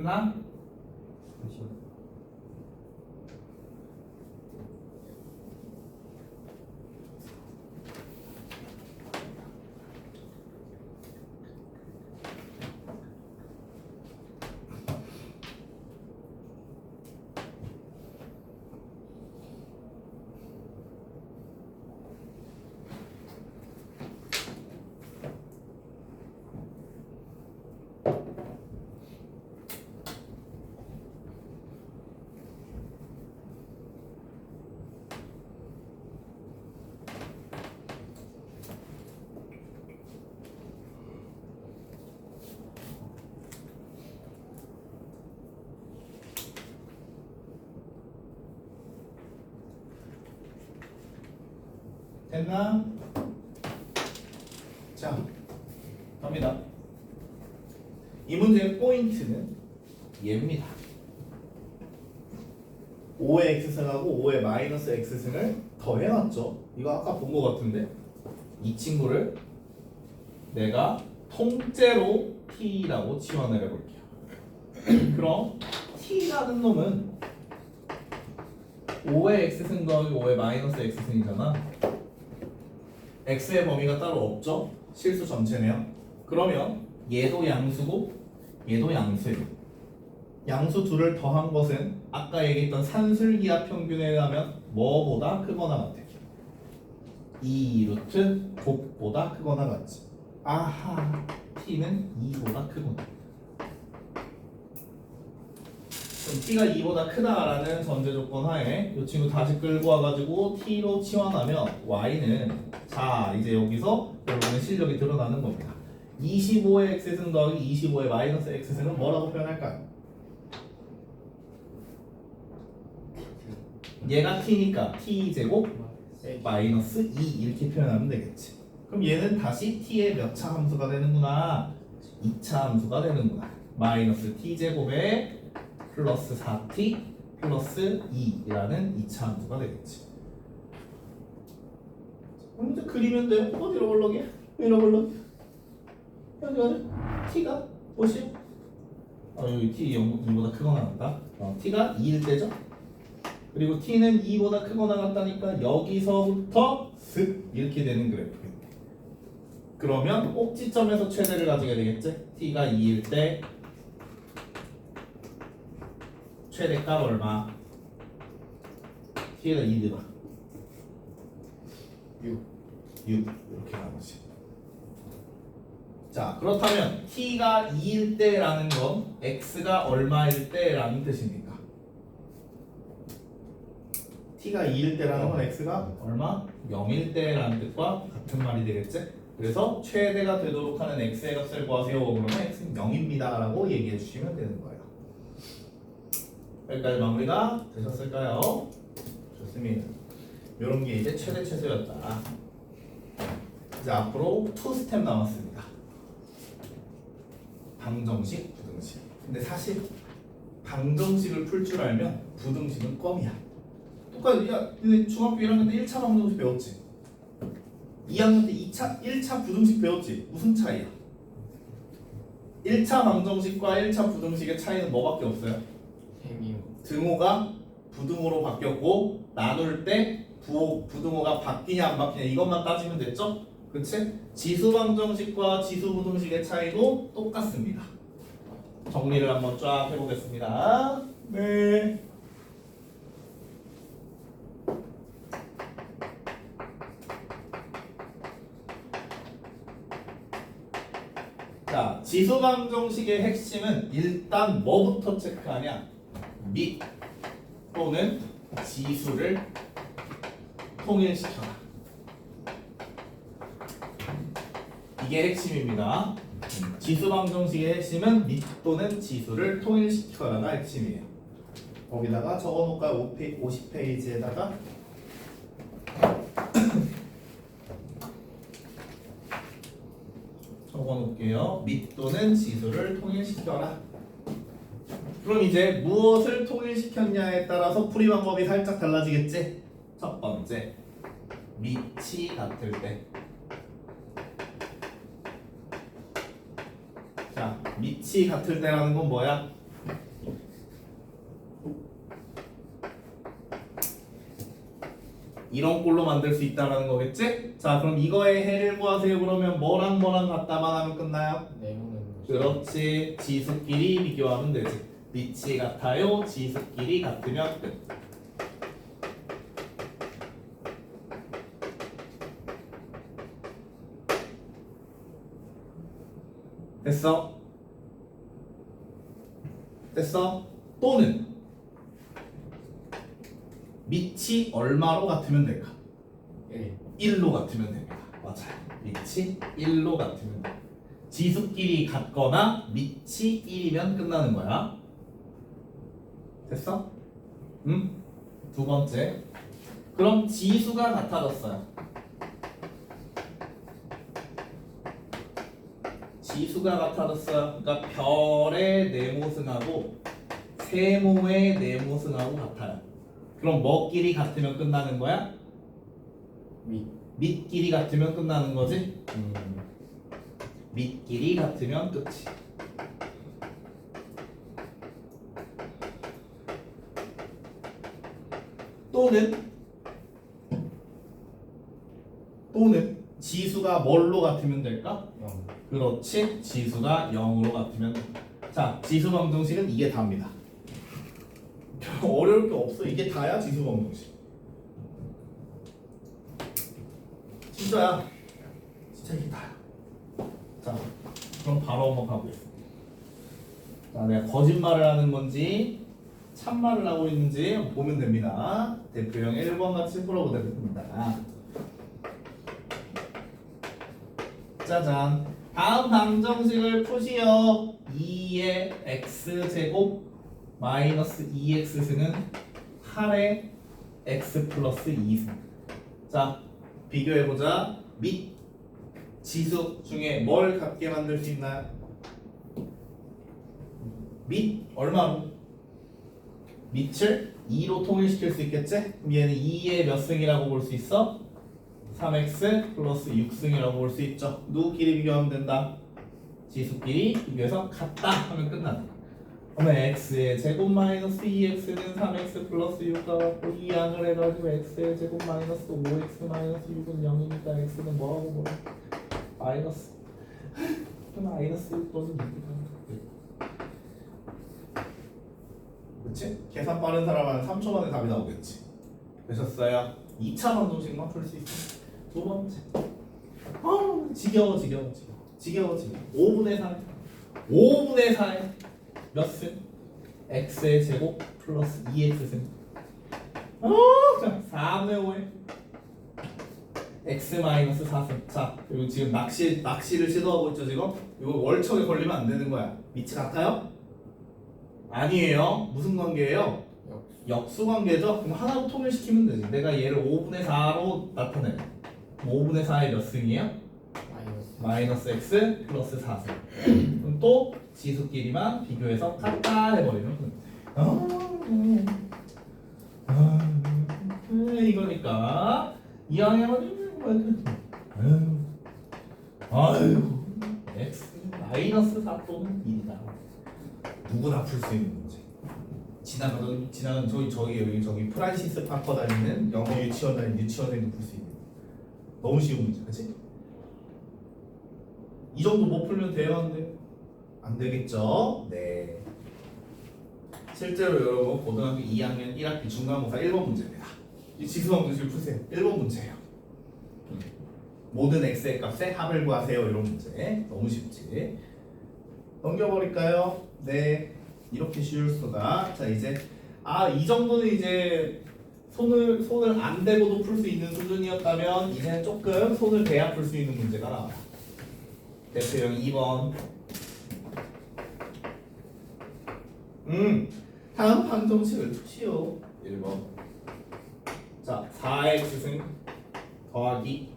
됐나? 됐나? 자, 갑니다. 이 문제의 포인트는 얘입니다. 5의 x승하고 5의 마이너스 x승을 더해놨죠. 이거 아까 본 거 같은데 이 친구를 내가 통째로 t라고 지원을 해볼게요. 그럼 t라는 놈은 5의 x승 더하기 5의 마이너스 x승이잖아. x의 범위가 따로 없죠? 실수 전체네요. 그러면 얘도 양수고 얘도 양수예요. 양수 둘을 더한 것은 아까 얘기했던 산술기하 평균에 의하면 뭐보다 크거나 같아? 2루트 곱보다 크거나 같지. 아하, t는 2보다 크구나. 그럼 t가 2보다 크다라는 전제 조건 하에 이 친구 다시 끌고 와가지고 t로 치환하면 y는 자 이제 여기서 여러분의 실력이 드러나는 겁니다. 25의 x승 더하기 25의 마이너스 x승은 뭐라고 표현할까요? 얘가 t니까 t제곱 마이너스 2 이렇게 표현하면 되겠지. 그럼 얘는 다시 t의 몇 차 함수가 되는구나? 2차 함수가 되는구나. 마이너스 t제곱에 플러스 4t 플러스 2라는 2차 함수가 되겠지. 그럼 이제 그리면 돼요. 어디로 볼록이야? 어디로 볼록? 여기 t가 뭐지? 여기 t 2보다 크거나 같다. t가 2일 때죠? 그리고 t는 2보다 크거나 같다니까 여기서부터 슥 이렇게 되는 그래프겠네. 그러면 꼭지점에서 최대를 가지게 되겠지? t가 2일 때 최대값 얼마? t가 2다 6 이렇게 나오지. 자 그렇다면 t가 2일 때라는 건 x가 얼마일 때라는 뜻입니까? t가 2일 때라는 건 x가 얼마? 0일 때라는 뜻과 같은 말이 되겠지? 그래서 최대가 되도록 하는 x의 값을 구하세요. 그러면 x는 0입니다 라고 얘기해 주시면 되는 거예요. 여기까지 마무리가 되셨을까요? 좋습니다. 이런 게 이제 최대 최소였다. 이제 앞으로 2스텝 남았습니다. 방정식, 부등식. 근데 사실 방정식을 풀 줄 알면 부등식은 껌이야. 똑같이 야, 너네 중학교 1학년 때 1차 방정식 배웠지? 2학년 때 1차 부등식 배웠지? 무슨 차이야? 1차 방정식과 1차 부등식의 차이는 뭐밖에 없어요? 등호가 부등호로 바뀌었고 나눌 때 부등호가 바뀌냐 안 바뀌냐 이것만 따지면 됐죠? 그치? 지수 방정식과 지수 부등식의 차이도 똑같습니다. 정리를 한번 쫙 해보겠습니다. 네. 자, 지수 방정식의 핵심은 일단 뭐부터 체크하냐? 및 또는 지수를 통일시켜라. 이게 핵심입니다. 지수 방정식의 핵심은 및 또는 지수를 통일시켜라가 핵심이에요. 거기다가 적어놓을까요? 50페이지에다가 적어놓을게요. 및 또는 지수를 통일시켜라. 그럼 이제 무엇을 통일시켰냐에 따라서 풀이 방법이 살짝 달라지겠지? 첫 번째, 밑이 같을 때. 자, 밑이 같을 때라는 건 뭐야? 이런 꼴로 만들 수 있다는 거겠지? 자, 그럼 이거의 해를 구하세요. 그러면 뭐랑 뭐랑 같다만 하면 끝나요? 그렇지. 지수끼리 비교하면 되지. 밑이 같아요. 지수끼리 같으면 끝. 됐어? 됐어? 또는 밑이 얼마로 같으면 될까? 1로 같으면 됩니다. 맞아요. 밑이 1로 같으면 돼. 지수끼리 같거나 밑이 1이면 끝나는 거야. 됐어? 응? 두 번째. 그럼 지수가 같아졌어요. 지수가 같아졌어요. 그러니까 별의 네모승하고 세모의 네모승하고 같아요. 그럼 뭐끼리 같으면 끝나는 거야? 밑끼리 같으면 끝나는 거지? 밑끼리 같으면 끝이. 또는 지수가 뭘로 같으면 될까? 0. 그렇지. 지수가 0으로 같으면 돼. 자, 지수 방정식은 이게 답니다. 어려울 게 없어. 이게 다야 지수 방정식. 진짜야. 진짜 이게 다야. 자, 그럼 바로 한번 가보겠습니다. 자, 내가 거짓말을 하는 건지 참말을 하고 있는지 보면 됩니다. 대표형 1번 같이 풀어보도록 됩니다. 짜잔. 다음 방정식을 푸시오. 2의 x제곱 마이너스 2x승은 8의 x 플러스 2승. 자, 비교해보자. 밑 지수 중에 뭘 같게 만들 수 있나요? 밑 얼마로? 밑을 2로 통일시킬 수 있겠지? 그럼 얘는 2의 몇 승이라고 볼 수 있어? 3x 플러스 6승이라고 볼 수 있죠. 누구끼리 비교하면 된다? 지수끼리 비교해서 같다 하면 끝난다. 그러면 x의 제곱 마이너스 2x는 3x 플러스 6과 같고 이 양을 해가지고 x의 제곱 마이너스 5x 마이너스 6은 0이니까 x는 뭐라고 보래? 마이너스 마이너스 6 또는 6이다. 그치? 계산 빠른 사람은 3초 만에 답이 나오겠지. 되셨어요? 2차 방정식만 풀 수 있어. 두 번째. 지겨워. 5분의 4. 5분의 4에 몇 승? x의 제곱 플러스 2x승. 자, 4분의 5에 x 마이너스 4승. 자, 그리고 지금 낚시를 시도하고 있죠 지금? 이거 월척에 걸리면 안 되는 거야. 밑이 같아요? 아니에요. 무슨 관계예요? 역수 관계죠? 그럼 하나로 통일시키면 되지. 내가 얘를 5분의 4로 나타내. 5분의 4의 몇 승이에요? 마이너스 x 플러스 4승. 그럼 또 지수끼리만 비교해서 같다 해버리면 이거니까 2항에 아유 x 마이너스 4 또는 1이다. 누구나 풀 수 있는 문제. 지나간 저기 프란시스 파커 다니는 영어 유치원 다니는 유치원생도 풀 수 있는. 너무 쉬운 문제, 그렇지? 이 정도 못 풀면 대화인데 안 되겠죠? 네. 실제로 여러분 고등학교 2학년 1학기 중간고사 1번 문제입니다. 이 지수방정식을 푸세요. 1번 문제예요. 모든 x의 값에 합을 구하세요. 이런 문제. 너무 쉽지? 넘겨버릴까요? 네. 이렇게 쉬울 수가. 자, 이제 이 정도는 이제 손을 안 대고도 풀 수 있는 수준이었다면 이제는 조금 손을 대야 풀 수 있는 문제가 나와요. 대표형 2번. 다음 방정식을 푸시오. 1번. 자, 4x승 더하기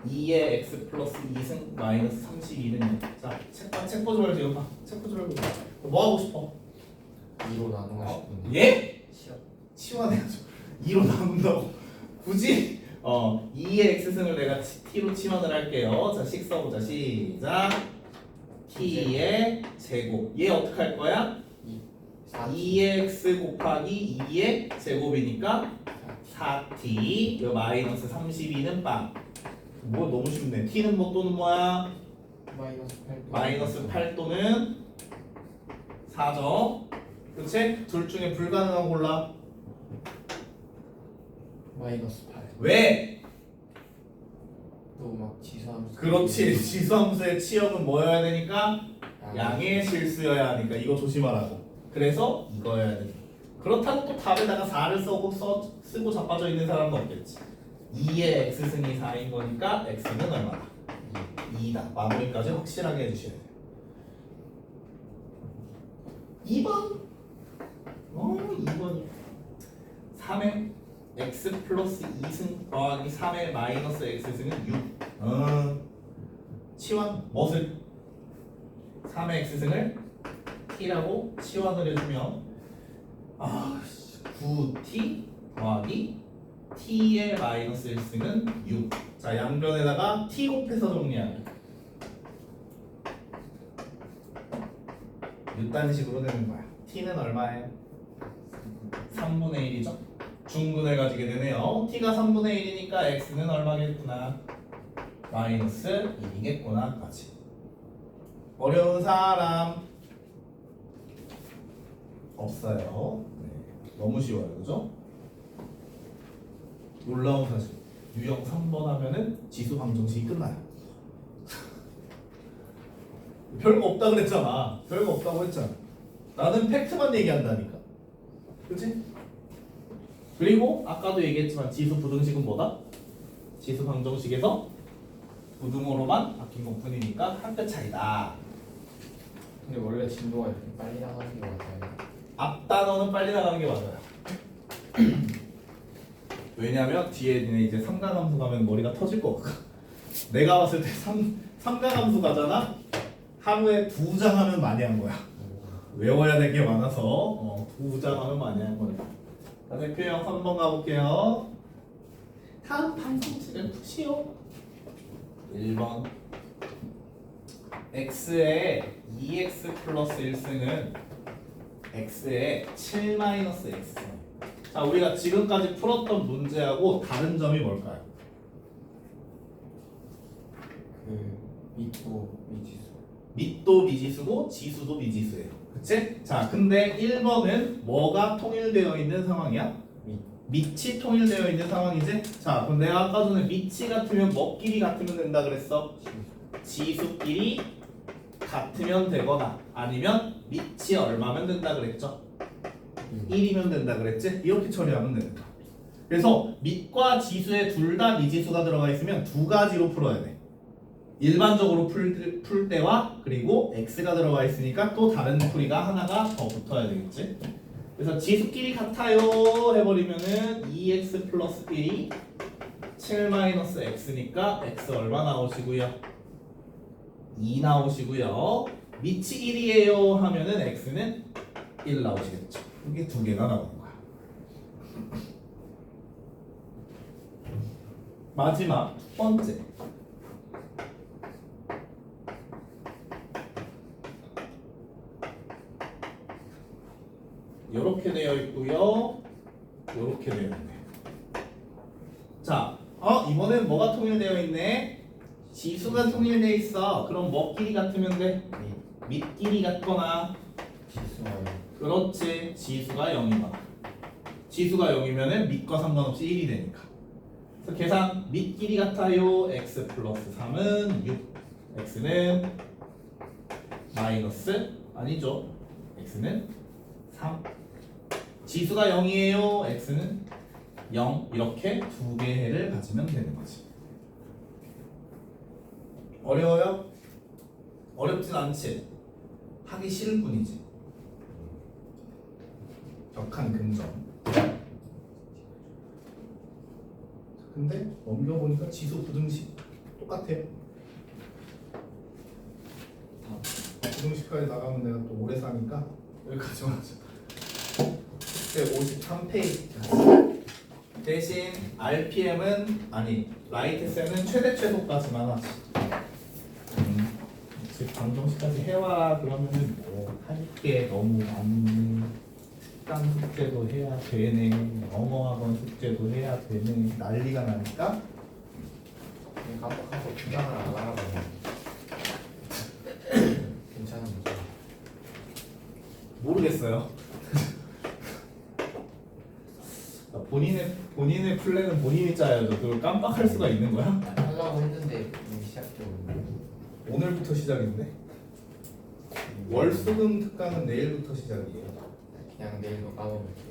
2의 x 플러스 2승 마이너스 32는 자, 책 보지 말고 이거 봐. 책 보지 말고 뭐 하고 싶어? 2로 나누고 싶은데. 예? 치환해야죠. 2로 나눈다고 굳이 2의 x승을 내가 t로 치환을 할게요. 자, 식 써보자. 시작. t의 제곱. 얘 어떻게 할 거야? 2의 x 곱하기 2의 제곱이니까 4t. 요 마이너스 32는 빵. 뭐 너무 쉽네. t는 뭐 또는 뭐야? 마이너스 8 또는 4죠. 그치? 둘 중에 불가능한 거 골라. 마이너스 8. 왜? 또 막 지수함수. 그렇지. 지수함수의 치역은 뭐여야 되니까? 양의 실수여야 하니까 이거 조심하라고. 그래서 이거여야 돼. 그렇다고 또 답에다가 4를 쓰고 자빠져 있는 사람도 없겠지. 2의 x승이 4인 거니까 x는 얼마다? 2다. 마무리까지 확실하게 해주셔야 돼요. 2번. 2번이 3의 x 플러스 2승 더하기 3의 마이너스 x승은 6. 치환. 무엇을? 3의 x승을 t라고 치환을 해주면 9t 더하기 t의 마이너스 1승은 6. 자, 양변에다가 t 곱해서 정리하면 6단 식으로 되는 거야. t는 얼마예요? 3분의 1이죠. 중근을 가지게 되네요. t가 3분의 1이니까 x는 얼마겠구나? 마이너스 1이겠구나 까지. 어려운 사람 없어요. 네. 너무 쉬워요, 그죠? 놀라운 사실. 유형 3번 하면은 지수 방정식이 끝나요. 별거 없다 그랬잖아. 별거 없다고 했잖아. 나는 팩트만 얘기한다니까. 그치? 그리고 아까도 얘기했지만 지수 부등식은 뭐다? 지수 방정식에서 부등호로만 바뀐 것뿐이니까 한 끗 차이다. 근데 원래 진도가 이렇게 빨리 나가는 것 같아요. 앞 단어는 빨리 나가는 게 맞아요. 왜냐면 뒤에 니네 이제 삼가함수 가면 머리가 터질 거거든. 내가 봤을 때 삼가함수 가잖아. 하루에 2장 하면 많이 한 거야. 외워야 될 게 많아서 2장 하면 많이 한 거야. 자, 대표형 3번 가볼게요. 다음 방정식을 푸시오. 1번 x의 2x 플러스 1승은 x의 7 마이너스 x. 자, 우리가 지금까지 풀었던 문제하고 다른 점이 뭘까요? 그 미도 미지수. 밑도 미지수고 지수도 미지수예요. 그치? 자, 근데 1번은 뭐가 통일되어 있는 상황이야? 밑이 통일되어 있는 상황이지? 자, 그럼 내가 아까 전에 밑이 같으면 뭐끼리 같으면 된다 그랬어? 지수끼리 같으면 되거나 아니면 밑이 얼마면 된다 그랬죠? 1이면 된다 그랬지? 이렇게 처리하면 된다. 그래서 밑과 지수에 둘 다 미지수가 들어가 있으면 두 가지로 풀어야 돼. 일반적으로 풀 때와 그리고 x가 들어가 있으니까 또 다른 풀이가 하나가 더 붙어야 되겠지? 그래서 지수끼리 같아요 해버리면은 2x 플러스 1이 7 마이너스 x니까 x 얼마 나오시고요? 2 나오시고요. 밑이 1이에요 하면은 x는 1 나오시겠죠. 이게 두 개가 나오는 거야. 마지막 두 번째. 이렇게 되어 있고요. 이렇게 되어 있네. 자, 이번엔 뭐가 통일되어 있네? 지수가 통일되어 있어. 그럼 뭐끼리 같으면 돼? 밑끼리 같거나. 지수가 그렇지. 지수가 0이거나. 지수가 0이면은 밑과 상관없이 1이 되니까. 그래서 계산 밑끼리 같아요. x 플러스 3은 6. x는 마이너스 아니죠. x는 3. 지수가 0이에요. x는 0. 이렇게 두 개의 해를 가지면 되는 거지. 어려워요? 어렵진 않지. 하기 싫을 뿐이지. 격한 긍정. 근데 넘겨보니까 지수 부등식 똑같아요. 부등식까지 나가면 내가 또 오래 사니까 여기까지만 하자. 53페이지. 대신 RPM은 아니 라이트 셈은 최대 최소까지만 하지. 즉 방정식까지 해와 그러면은 뭐 할 게 너무 많네. 특강 숙제도 해야 되네. 영어학원 숙제도 해야 되네. 난리가 나니까 깜빡하고 주장을 안 하라고. 괜찮은 거죠. 모르겠어요. 본인의 플랜은 본인이 짜야죠. 그걸 깜빡할 수가 있는 거야? 하려고 했는데 이미 시작되고. 오늘부터 시작인데? 월수금 특강은 내일부터 시작이에요. 그냥 내일도 까먹을게.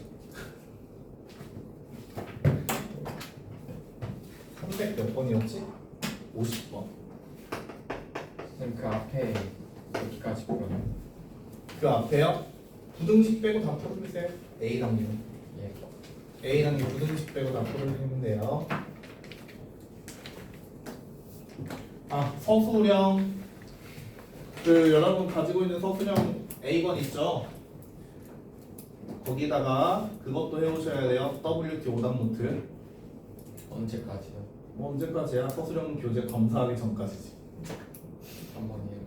300 몇 번이었지? 50번. 선생님 그 앞에 여기까지 보면 그 앞에요? 부등식 빼고 다 풀어주세요. A 단계. 예. A 단계 부등식 빼고 다 풀어주시면 돼요. 서술형 그 여러분 가지고 있는 서술형 A1 있죠? 거기다가 그것도 해오셔야 돼요. WT 오답 노트. 언제까지요? 뭐 언제까지야? 서술형 교재 검사하기 전까지지. 한번 해요.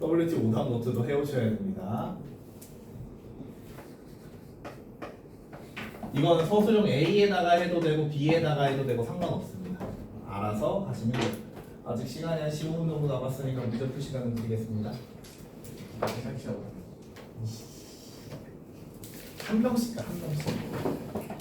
WT 오답 노트도 해오셔야 됩니다. 이거는 서술형 A에다가 해도 되고 B에다가 해도 되고 상관없습니다. 알아서 하시면 돼요. 아직 시간이 한 15분 정도 남았으니까 문제 풀 시간을 드리겠습니다. 계산 시작. 한 명씩 한 명씩.